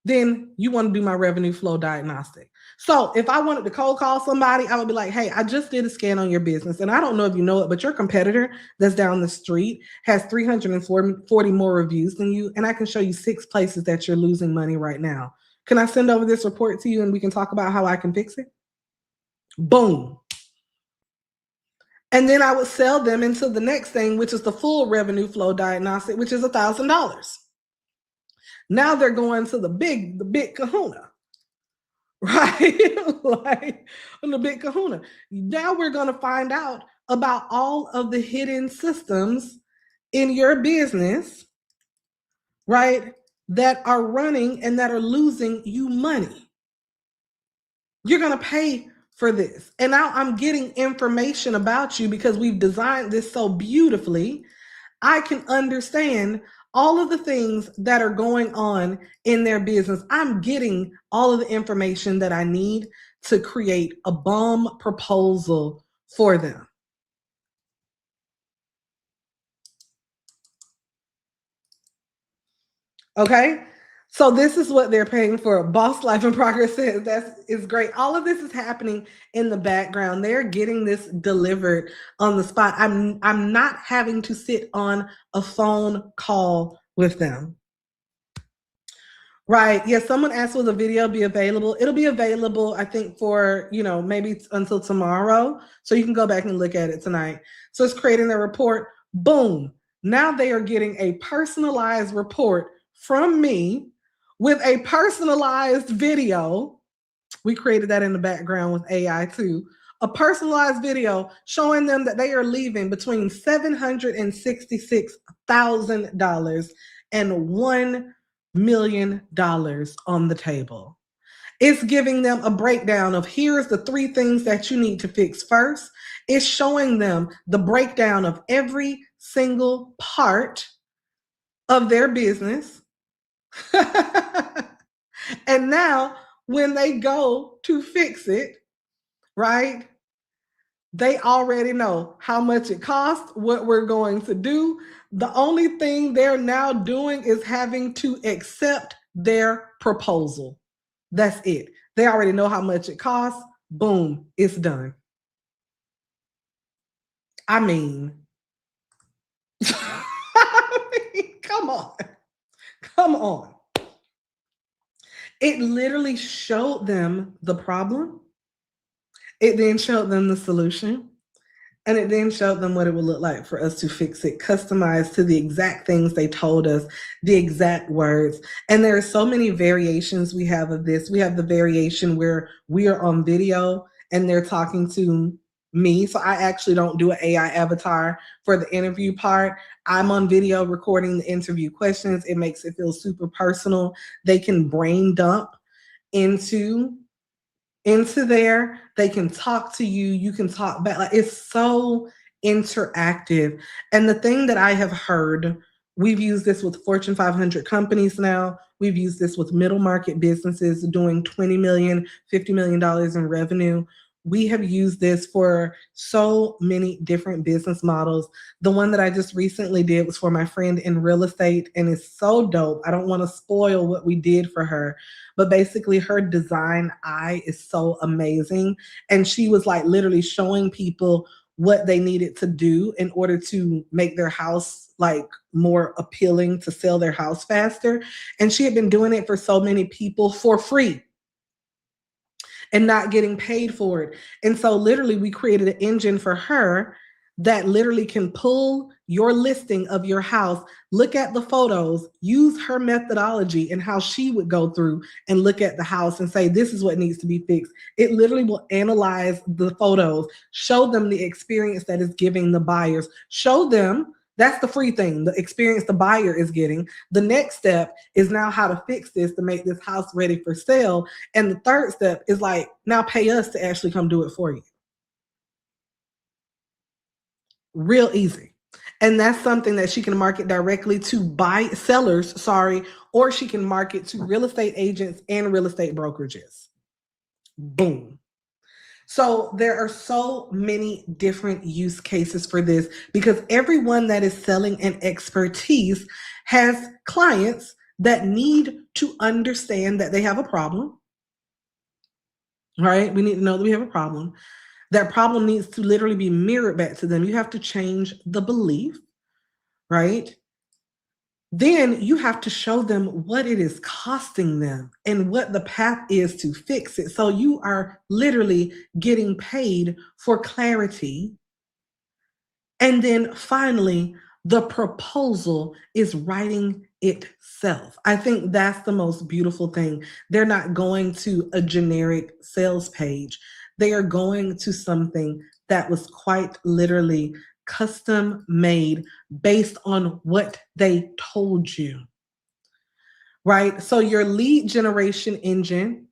then you want to do my revenue flow diagnostic. So if I wanted to cold call somebody, I would be like, hey, I just did a scan on your business. And I don't know if you know it, but your competitor that's down the street has 340 more reviews than you. And I can show you 6 places that you're losing money right now. Can I send over this report to you and we can talk about how I can fix it? Boom. And then I would sell them into the next thing, which is the full revenue flow diagnostic, which is $1,000. Now they're going to the big kahuna, right? Like the big kahuna. Now we're going to find out about all of the hidden systems in your business, right? That are running and that are losing you money. You're going to pay for this. And now I'm getting information about you because we've designed this so beautifully. I can understand all of the things that are going on in their business. I'm getting all of the information that I need to create a bomb proposal for them. Okay? So this is what they're paying for. Boss Life in Progress says that is great. All of this is happening in the background. They're getting this delivered on the spot. I'm not having to sit on a phone call with them. Right. Yeah. Someone asked, will the video be available? It'll be available, I think, for, maybe until tomorrow. So you can go back and look at it tonight. So it's creating a report. Boom. Now they are getting a personalized report from me with a personalized video. We created that in the background with AI too. A personalized video showing them that they are leaving between $766,000 and $1 million on the table. It's giving them a breakdown of here's the 3 things that you need to fix first. It's showing them the breakdown of every single part of their business. And now when they go to fix it, right, they already know how much it costs, what we're going to do. The only thing they're now doing is having to accept their proposal. That's it. They already know how much it costs. Boom, it's done. I mean, come on. Come on. It literally showed them the problem. It then showed them the solution. And it then showed them what it would look like for us to fix it, customized to the exact things they told us, the exact words. And there are so many variations we have of this. We have the variation where we are on video and they're talking to me. So I actually don't do an AI avatar for the interview part. I'm on video recording the interview questions. It makes it feel super personal. They can brain dump into there. They can talk to you. You can talk back. Like, it's so interactive. And the thing that I have heard, we've used this with Fortune 500 companies now. We've used this with middle market businesses doing $20 million, $50 million in revenue. We have used this for so many different business models. The one that I just recently did was for my friend in real estate, and it's so dope. I don't want to spoil what we did for her, but basically, her design eye is so amazing. And she was like literally showing people what they needed to do in order to make their house like more appealing to sell their house faster. And she had been doing it for so many people for free and not getting paid for it. And so literally we created an engine for her that literally can pull your listing of your house, look at the photos, use her methodology and how she would go through and look at the house and say, this is what needs to be fixed. It literally will analyze the photos, show them the experience that is giving the buyers, show them that's the free thing, the experience the buyer is getting. The next step is now how to fix this to make this house ready for sale. And the third step is like, now pay us to actually come do it for you. Real easy. And that's something that she can market directly to buy sellers, sorry, or she can market to real estate agents and real estate brokerages. Boom. So there are so many different use cases for this because everyone that is selling an expertise has clients that need to understand that they have a problem. Right? We need to know that we have a problem. That problem needs to literally be mirrored back to them. You have to change the belief, right? Then you have to show them what it is costing them and what the path is to fix it. So you are literally getting paid for clarity. And then finally, the proposal is writing itself. I think that's the most beautiful thing. They're not going to a generic sales page, they are going to something that was quite literally custom made based on what they told you, right? So, your lead generation engine,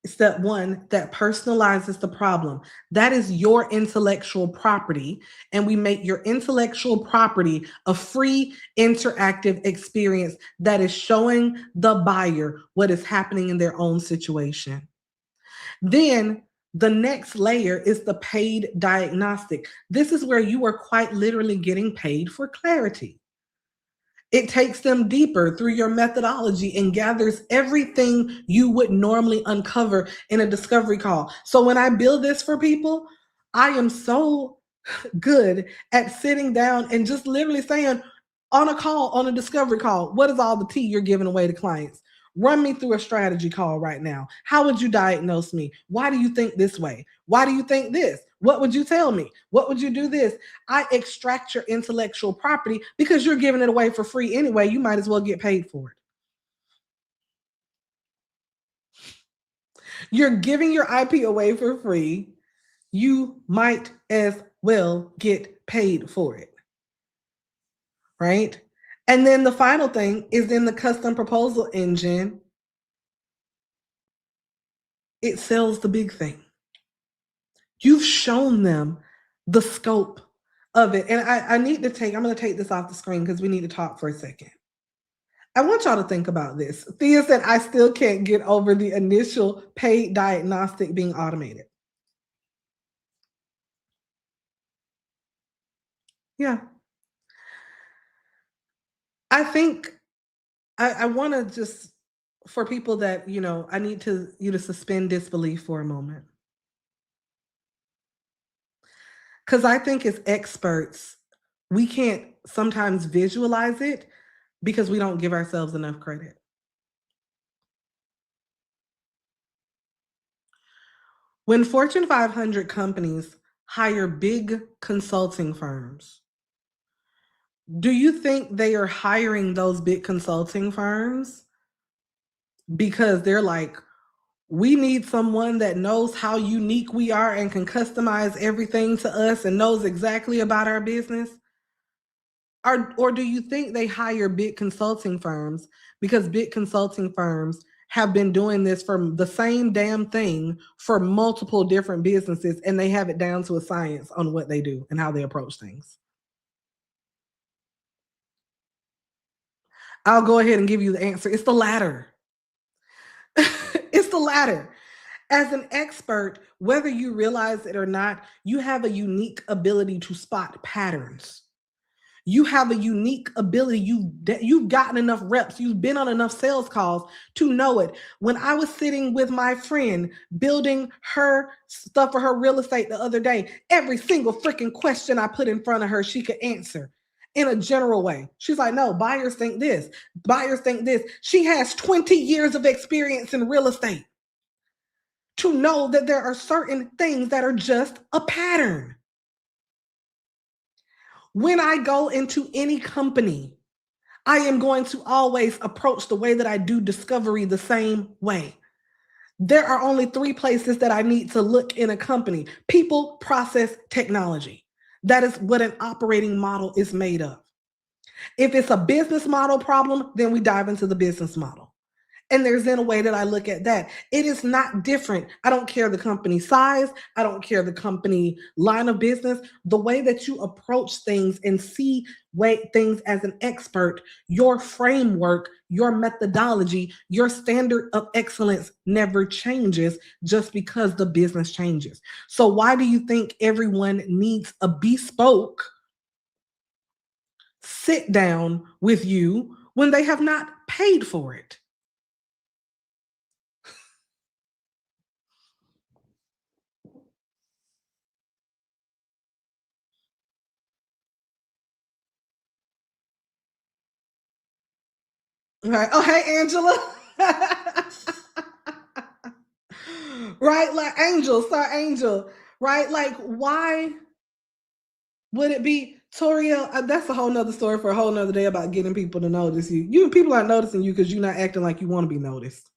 step one, that personalizes the problem. That is your intellectual property. And we make your intellectual property a free interactive experience that is showing the buyer what is happening in their own situation. Then the next layer is the paid diagnostic. This is where you are quite literally getting paid for clarity. It takes them deeper through your methodology and gathers everything you would normally uncover in a discovery call. So when I build this for people, I am so good at sitting down and just literally saying on a call, on a discovery call, what is all the tea you're giving away to clients? Run me through a strategy call right now. How would you diagnose me? Why do you think this way? Why do you think this? What would you tell me? What would you do this? I extract your intellectual property because you're giving it away for free anyway. You might as well get paid for it. You're giving your IP away for free. You might as well get paid for it. Right? And then the final thing is in the custom proposal engine, it sells the big thing. You've shown them the scope of it. And I'm going to take this off the screen because we need to talk for a second. I want y'all to think about this. Thea said, I still can't get over the initial paid diagnostic being automated. Yeah. I think I want to just, for people that, I need you to suspend disbelief for a moment. Because I think as experts, we can't sometimes visualize it because we don't give ourselves enough credit. When Fortune 500 companies hire big consulting firms, do you think they are hiring those big consulting firms because they're like, we need someone that knows how unique we are and can customize everything to us and knows exactly about our business? Or do you think they hire big consulting firms because big consulting firms have been doing this for the same damn thing for multiple different businesses and they have it down to a science on what they do and how they approach things? I'll go ahead and give you the answer. It's the latter. It's the latter. As an expert, whether you realize it or not, you have a unique ability to spot patterns. You have a unique ability. You've gotten enough reps. You've been on enough sales calls to know it. When I was sitting with my friend building her stuff for her real estate the other day, every single freaking question I put in front of her, she could answer in a general way. She's like, no, buyers think this, buyers think this. She has 20 years of experience in real estate to know that there are certain things that are just a pattern. When I go into any company, I am going to always approach the way that I do discovery the same way. There are only 3 places that I need to look in a company: people, process, technology. That is what an operating model is made of. If it's a business model problem, then we dive into the business model. And there's in a way that I look at that. It is not different. I don't care the company size. I don't care the company line of business. The way that you approach things and see things as an expert, your framework, your methodology, your standard of excellence never changes just because the business changes. So why do you think everyone needs a bespoke sit down with you when they have not paid for it? Right. Oh, hey, Angela. Right? Like Angel, Star Angel. Right? Like, why would it be Toriel? That's a whole nother story for a whole nother day about getting people to notice you. You people aren't noticing you because you're not acting like you want to be noticed.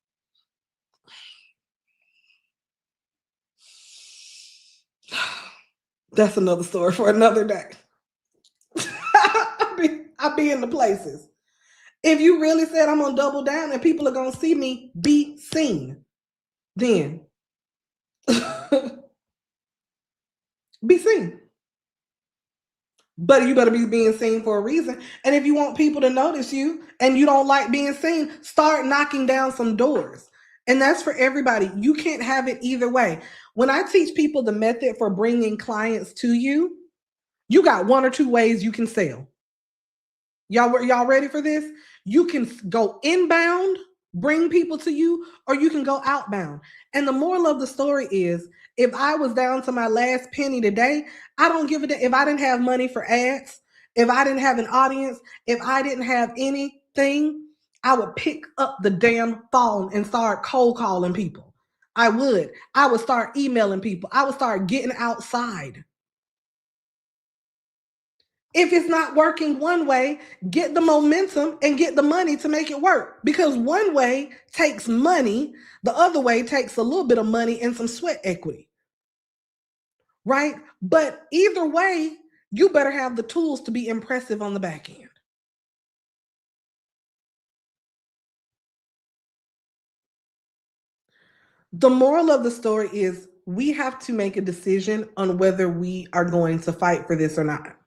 That's another story for another day. I'll be in the places. If you really said I'm gonna double down and people are gonna see me be seen, then be seen. But you better be being seen for a reason. And if you want people to notice you and you don't like being seen, start knocking down some doors. And that's for everybody. You can't have it either way. When I teach people the method for bringing clients to you, you got 1 or 2 ways you can sell. Y'all ready for this? You can go inbound, bring people to you, or you can go outbound. And the moral of the story is, if I was down to my last penny today, I don't give a damn if I didn't have money for ads, if I didn't have an audience, if I didn't have anything, I would pick up the damn phone and start cold calling people. I would. I would start emailing people. I would start getting outside. If it's not working one way, get the momentum and get the money to make it work. Because one way takes money, the other way takes a little bit of money and some sweat equity. Right? But either way, you better have the tools to be impressive on the back end. The moral of the story is we have to make a decision on whether we are going to fight for this or not.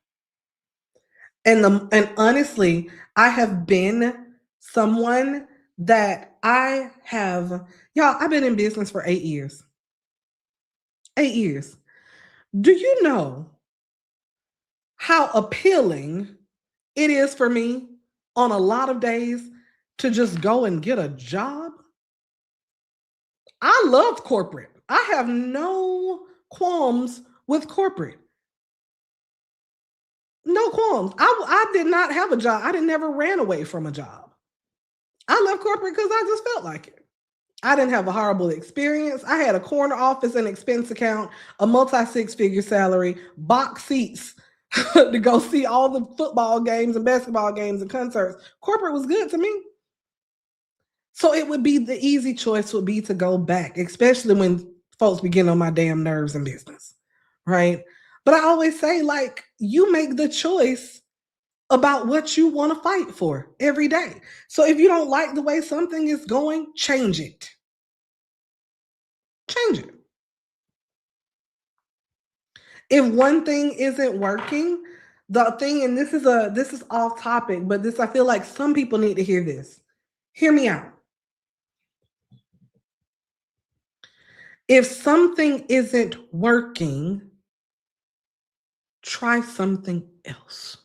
And honestly, I have been someone that I've been in business for 8 years. 8 years. Do you know how appealing it is for me on a lot of days to just go and get a job? I love corporate. I have no qualms with corporate. No qualms. I did not have a job. I didn't never ran away from a job. I left corporate because I just felt like it. I didn't have a horrible experience. I had a corner office and expense account, a multi 6-figure salary, box seats to go see all the football games and basketball games and concerts. Corporate was good to me. So it would be the easy choice would be to go back, especially when folks begin on my damn nerves in business. Right. But I always say, like, you make the choice about what you want to fight for every day. So if you don't like the way something is going, change it. Change it. If one thing isn't working, the thing, and this is off topic, but this I feel like some people need to hear this. Hear me out. If something isn't working, try something else.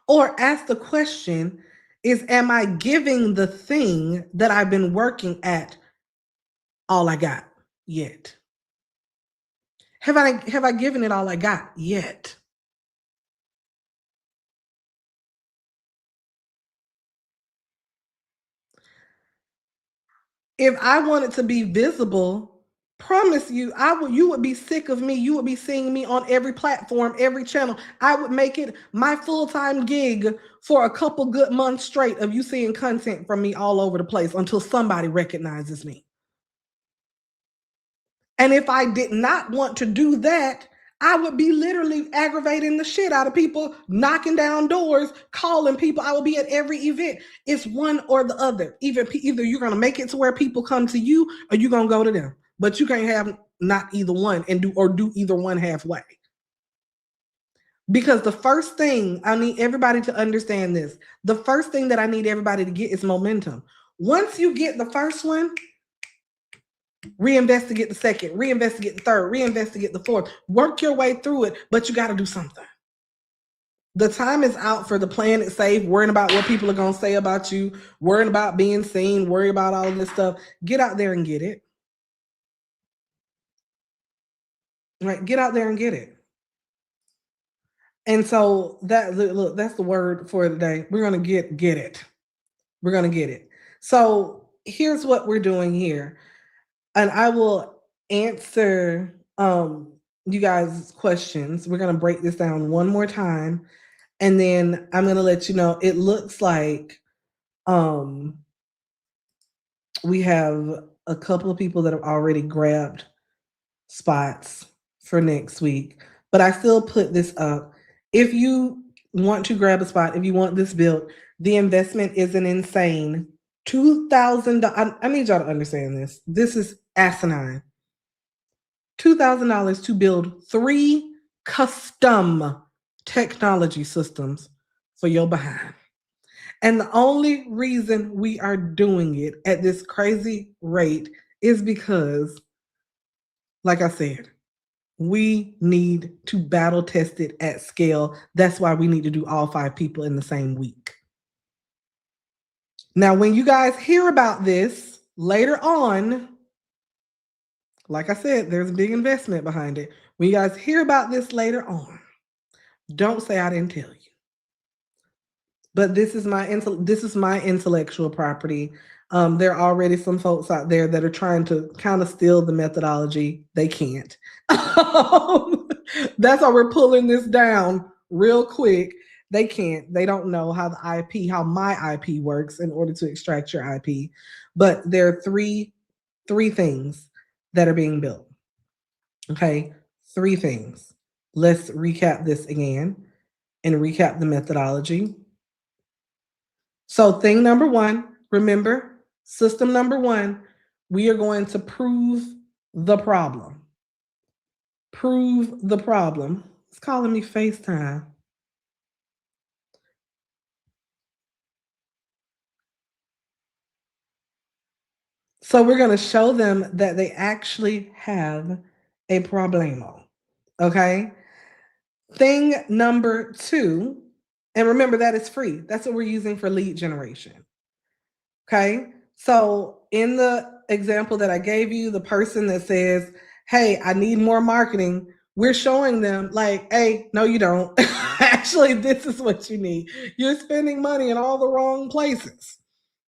Or ask the question is, am I giving the thing that I've been working at all I got yet? Have I given it all I got yet? If I wanted to be visible, promise you, you would be sick of me. You would be seeing me on every platform, every channel. I would make it my full-time gig for a couple good months straight of you seeing content from me all over the place until somebody recognizes me. And if I did not want to do that, I would be literally aggravating the shit out of people, knocking down doors, calling people. I would be at every event. It's one or the other. Either you're going to make it to where people come to you or you're going to go to them. But you can't have not either one and do either one halfway. Because the first thing I need everybody to understand this, the first thing that I need everybody to get is momentum. Once you get the first one, reinvestigate the second, reinvestigate the third, reinvestigate the fourth. Work your way through it, but you got to do something. The time is out for the playing it safe, worrying about what people are going to say about you, worrying about being seen, worry about all of this stuff. Get out there and get it. Right? Get out there and get it. And so that's the word for the day. We're going to get it. We're going to get it. So here's what we're doing here. And I will answer you guys' questions. We're going to break this down one more time. And then I'm going to let you know, it looks like we have a couple of people that have already grabbed spots for next week. But I still put this up. If you want to grab a spot, if you want this built, the investment isn't insane. $2,000. I need y'all to understand this. This is asinine. $2,000 to build 3 custom technology systems for your behind. And the only reason we are doing it at this crazy rate is because, like I said, we need to battle test it at scale. That's why we need to do all 5 people in the same week. Now, when you guys hear about this later on, like I said, there's a big investment behind it. When you guys hear about this later on, don't say I didn't tell you. But this is my intellectual property. There are already some folks out there that are trying to kind of steal the methodology. They can't. That's why we're pulling this down real quick. They can't. They don't know how how my IP works in order to extract your IP. But there are three things that are being built. Okay, 3 things. Let's recap this again and recap the methodology. So thing number 1, remember, system number 1, we are going to prove the problem. Prove the problem. It's calling me FaceTime. So we're going to show them that they actually have a problemo. Okay? Thing number 2, and remember that is free. That's what we're using for lead generation. Okay? So in the example that I gave you, the person that says, hey, I need more marketing, we're showing them like, hey, no, you don't. Actually, this is what you need. You're spending money in all the wrong places.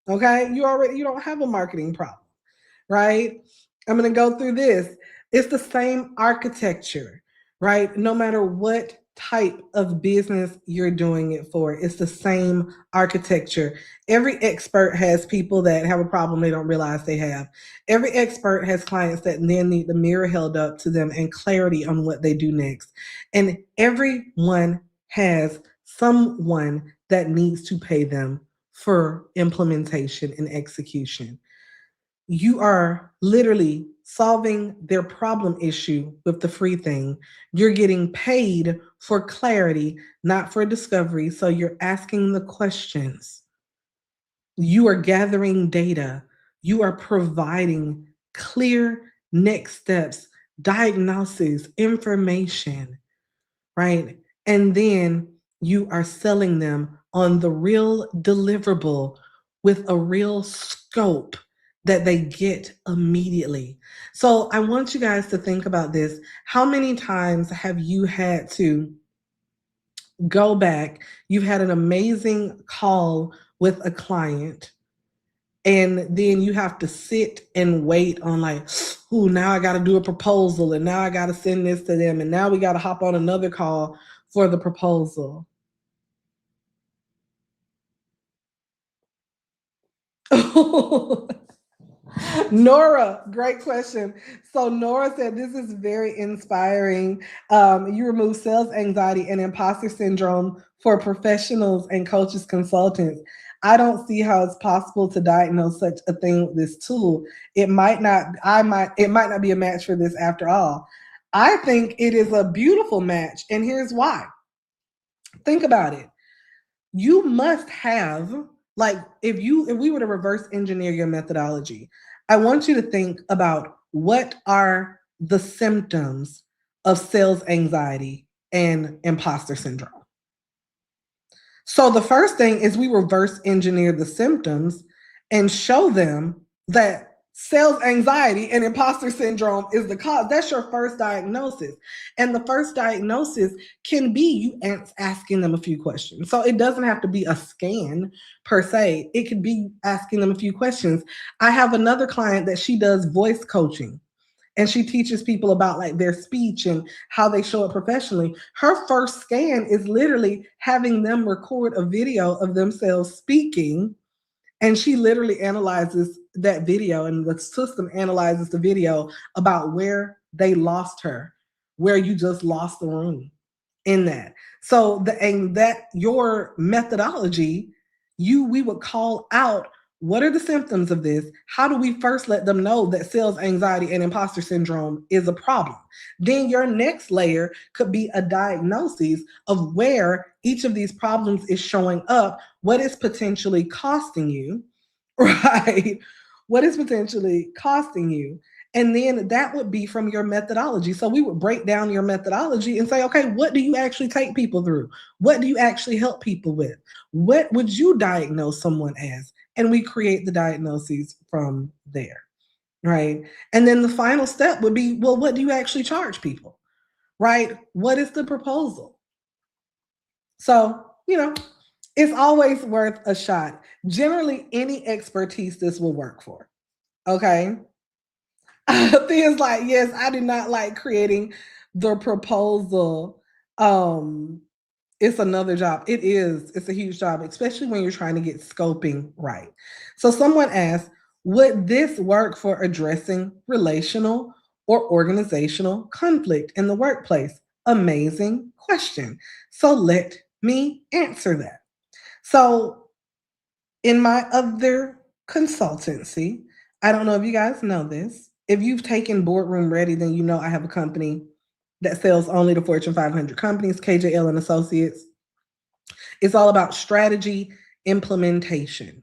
Okay? You don't have a marketing problem, right? I'm going to go through this. It's the same architecture, right? No matter what type of business you're doing it for, it's the same architecture. Every expert has people that have a problem they don't realize they have. Every expert has clients that then need the mirror held up to them and clarity on what they do next. And everyone has someone that needs to pay them for implementation and execution. You are literally solving their problem issue with the free thing. You're getting paid for clarity, not for discovery. So you're asking the questions. You are gathering data. You are providing clear next steps, diagnoses, information, right? And then you are selling them on the real deliverable with a real scope that they get immediately. So I want you guys to think about this. How many times have you had to go back? You've had an amazing call with a client, and then you have to sit and wait on, like, ooh, now I got to do a proposal, and now I got to send this to them, and now we got to hop on another call for the proposal. Nora, great question. So Nora said this is very inspiring. You remove sales anxiety and imposter syndrome for professionals and coaches, consultants. I don't see how it's possible to diagnose such a thing with this tool. It might not be a match for this after all. I think it is a beautiful match, and here's why. Think about it. You must have, like, if we were to reverse engineer your methodology, I want you to think about what are the symptoms of sales anxiety and imposter syndrome. So the first thing is we reverse engineer the symptoms and show them that sales anxiety and imposter syndrome is the cause. That's your first diagnosis. And the first diagnosis can be you asking them a few questions. So it doesn't have to be a scan per se. It could be asking them a few questions. I have another client that she does voice coaching, and she teaches people about, like, their speech and how they show it professionally. Her first scan is literally having them record a video of themselves speaking, and she literally analyzes that video, and the system analyzes the video about where they lost her, where you just lost the room in that. So that your methodology, we would call out, what are the symptoms of this? How do we first let them know that sales anxiety and imposter syndrome is a problem? Then your next layer could be a diagnosis of where each of these problems is showing up, what is potentially costing you, right? What is potentially costing you? And then that would be from your methodology. So we would break down your methodology and say, okay, what do you actually take people through? What do you actually help people with? What would you diagnose someone as? And we create the diagnoses from there, right? And then the final step would be, well, what do you actually charge people, right? What is the proposal? So, it's always worth a shot. Generally, any expertise this will work for. Okay. Things like, yes, I do not like creating the proposal. It's another job. It's a huge job, especially when you're trying to get scoping right. So someone asked, would this work for addressing relational or organizational conflict in the workplace? Amazing question. So let me answer that. So in my other consultancy, I don't know if you guys know this. If you've taken Boardroom Ready, then you know I have a company that sells only to Fortune 500 companies, KJL and Associates. It's all about strategy implementation.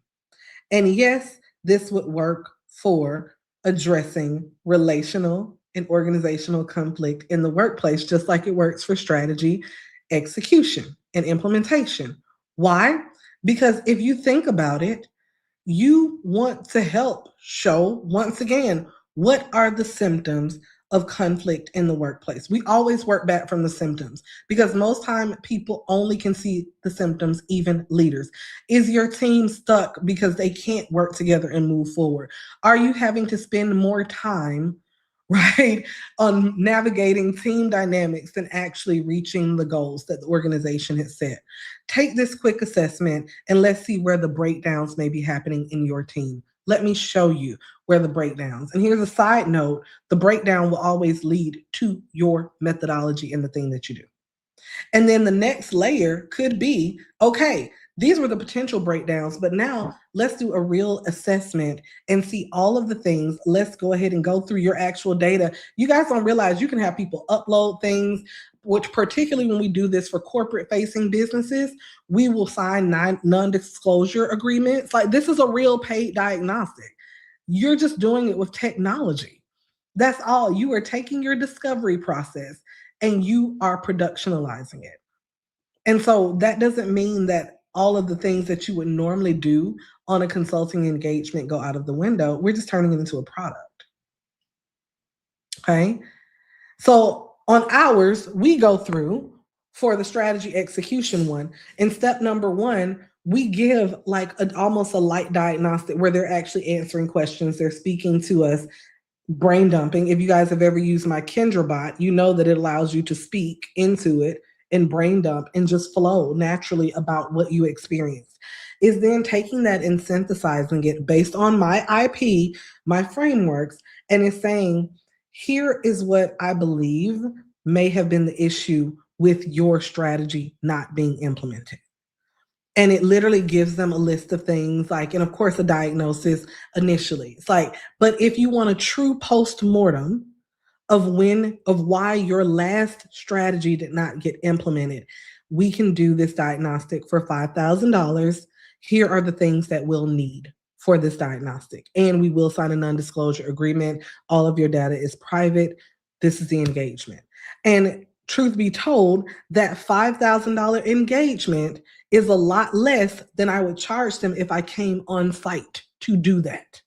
And yes, this would work for addressing relational and organizational conflict in the workplace, just like it works for strategy, execution, and implementation. Why? Because if you think about it, you want to help show, once again, what are the symptoms of conflict in the workplace. We always work back from the symptoms, because most time people only can see the symptoms, even leaders. Is your team stuck because they can't work together and move forward? Are you having to spend more time, right, on navigating team dynamics than actually reaching the goals that the organization has set? Take this quick assessment and let's see where the breakdowns may be happening in your team. Let me show you where the breakdowns. And here's a side note, the breakdown will always lead to your methodology and the thing that you do. And then the next layer could be, okay, these were the potential breakdowns, but now let's do a real assessment and see all of the things. Let's go ahead and go through your actual data. You guys don't realize you can have people upload things, which particularly when we do this for corporate facing businesses, we will sign non-disclosure agreements. Like, this is a real paid diagnostic. You're just doing it with technology. That's all. You are taking your discovery process and you are productionalizing it. And so that doesn't mean that all of the things that you would normally do on a consulting engagement go out of the window. We're just turning it into a product. Okay. So on ours, we go through for the strategy execution one. In step number one, we give like almost a light diagnostic where they're actually answering questions. They're speaking to us, brain dumping. If you guys have ever used my Kendra bot, you know that it allows you to speak into it and brain dump and just flow naturally about what you experienced. Is then taking that and synthesizing it based on my IP, my frameworks, and is saying, here is what I believe may have been the issue with your strategy not being implemented. And it literally gives them a list of things like, and of course, a diagnosis initially. It's like, but if you want a true post-mortem of why your last strategy did not get implemented, we can do this diagnostic for $5,000. Here are the things that we'll need for this diagnostic. And we will sign a non-disclosure agreement. All of your data is private. This is the engagement. And truth be told, that $5,000 engagement is a lot less than I would charge them if I came on site to do that.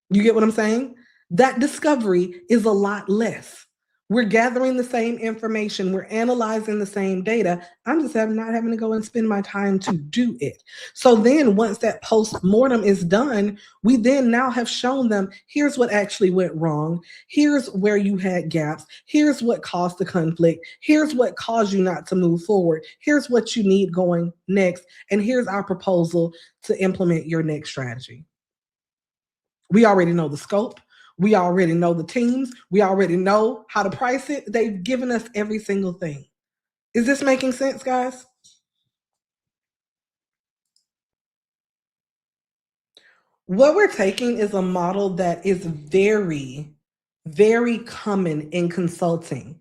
You get what I'm saying? That discovery is a lot less. We're gathering the same information. We're analyzing the same data. I'm just not having to go and spend my time to do it. So then once that post-mortem is done, we then now have shown them, here's what actually went wrong. Here's where you had gaps. Here's what caused the conflict. Here's what caused you not to move forward. Here's what you need going next. And here's our proposal to implement your next strategy. We already know the scope. We already know the teams. We already know how to price it. They've given us every single thing. Is this making sense, guys? What we're taking is a model that is very, very common in consulting.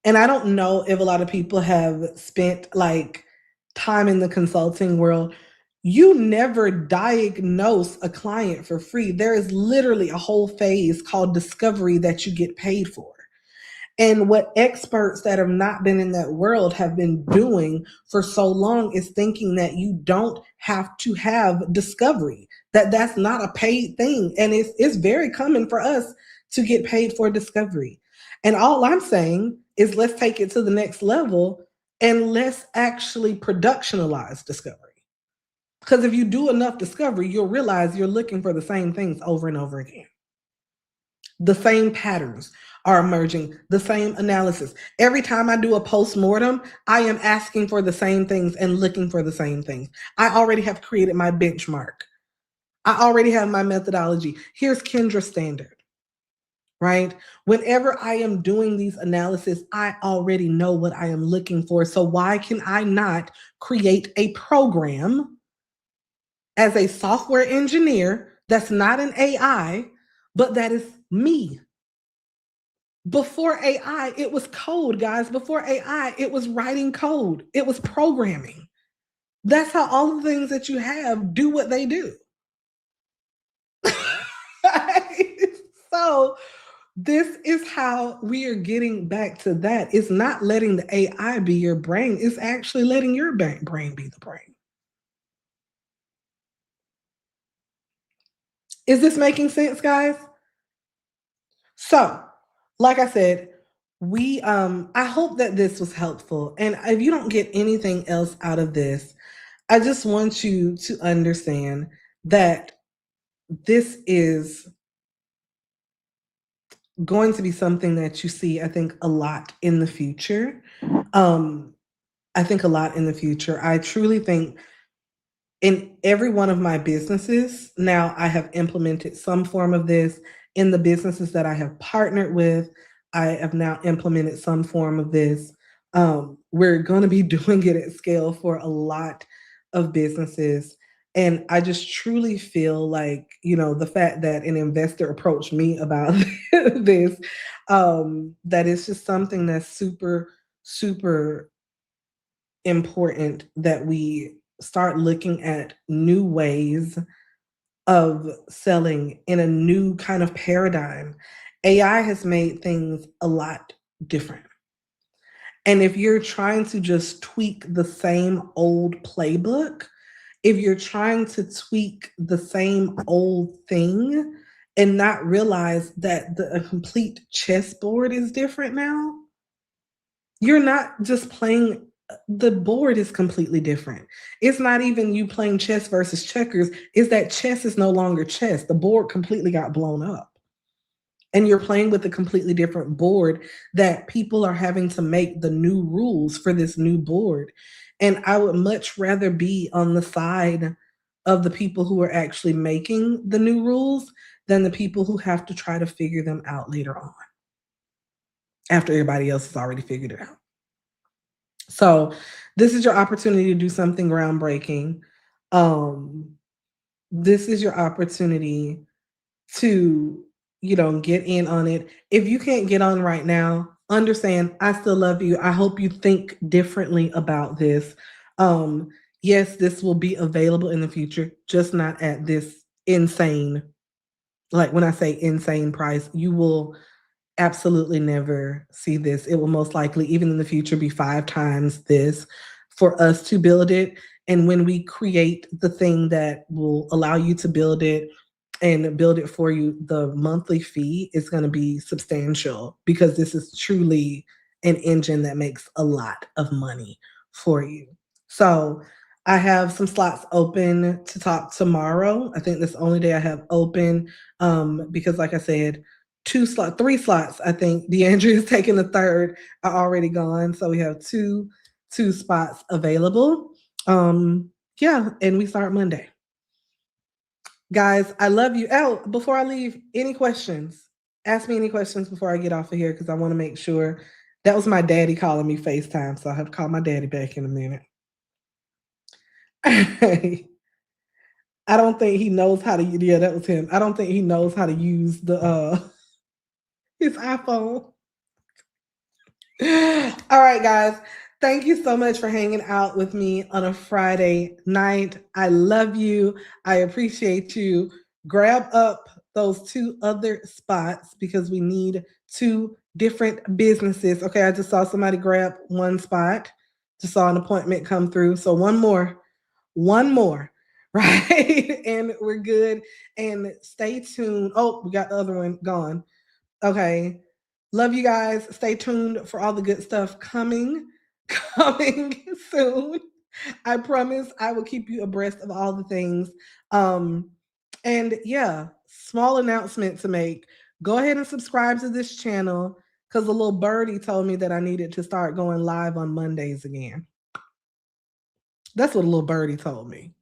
And I don't know if a lot of people have spent like time in the consulting world. You never diagnose a client for free. There is literally a whole phase called discovery that you get paid for. And what experts that have not been in that world have been doing for so long is thinking that you don't have to have discovery, that that's not a paid thing. And it's very common for us to get paid for discovery. And all I'm saying is let's take it to the next level and let's actually productionalize discovery. Because if you do enough discovery, you'll realize you're looking for the same things over and over again. The same patterns are emerging, the same analysis. Every time I do a post-mortem, I am asking for the same things and looking for the same things. I already have created my benchmark. I already have my methodology. Here's Kendra Standard, right? Whenever I am doing these analysis, I already know what I am looking for. So why can I not create a program as a software engineer that's not an AI, but that is me? Before AI, it was code, guys. Before AI, it was writing code, it was programming. That's how all the things that you have do what they do. So, this is how we are getting back to that. It's not letting the AI be your brain, it's actually letting your brain be the brain. Is this making sense, guys? So, like I said, we I hope that this was helpful. And if you don't get anything else out of this, I just want you to understand that this is going to be something that you see, I think, a lot in the future. Um, I think a lot in the future. I truly think in every one of my businesses, now I have implemented some form of this. In the businesses that I have partnered with, I have now implemented some form of this. We're going to be doing it at scale for a lot of businesses. And I just truly feel like, the fact that an investor approached me about this, that it's just something that's super, super important that we start looking at new ways of selling in a new kind of paradigm. AI has made things a lot different. And if you're trying to just tweak the same old playbook, if you're trying to tweak the same old thing and not realize that a complete chessboard is different now, you're not just playing, the board is completely different. It's not even you playing chess versus checkers, it's that chess is no longer chess. The board completely got blown up. And you're playing with a completely different board that people are having to make the new rules for this new board. And I would much rather be on the side of the people who are actually making the new rules than the people who have to try to figure them out later on after everybody else has already figured it out. So, this is your opportunity to do something groundbreaking. Um, this is your opportunity to, get in on it. If you can't get on right now, understand, I still love you. I hope you think differently about this. Um, yes, this will be available in the future, just not at this insane, like when I say insane price, you will absolutely never see this. It will most likely, even in the future, be 5 times this for us to build it. And when we create the thing that will allow you to build it and build it for you, the monthly fee is going to be substantial because this is truly an engine that makes a lot of money for you. So I have some slots open to talk tomorrow. I think that's the only day I have open because, like I said, 3 slots. I think DeAndre is taking the third. Are already gone, so we have two spots available. Yeah, and we start Monday. Guys, I love you. Oh, before I leave, any questions? Ask me any questions before I get off of here because I want to make sure. That was my daddy calling me FaceTime, so I have to call my daddy back in a minute. I don't think he knows how to. Yeah, that was him. I don't think he knows how to use the his iPhone. All right, guys. Thank you so much for hanging out with me on a Friday night. I love you. I appreciate you. Grab up those 2 other spots because we need 2 different businesses. Okay, I just saw somebody grab 1 spot. Just saw an appointment come through. So one more, right? And we're good. And stay tuned. Oh, we got the other one gone. Okay. Love you guys. Stay tuned for all the good stuff coming coming soon. I promise I will keep you abreast of all the things. And yeah, small announcement to make. Go ahead and subscribe to this channel because a little birdie told me that I needed to start going live on Mondays again. That's what a little birdie told me.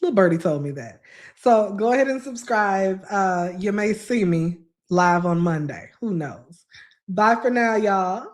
Little birdie told me that. So go ahead and subscribe. You may see me live on Monday. Who knows? Bye for now, y'all.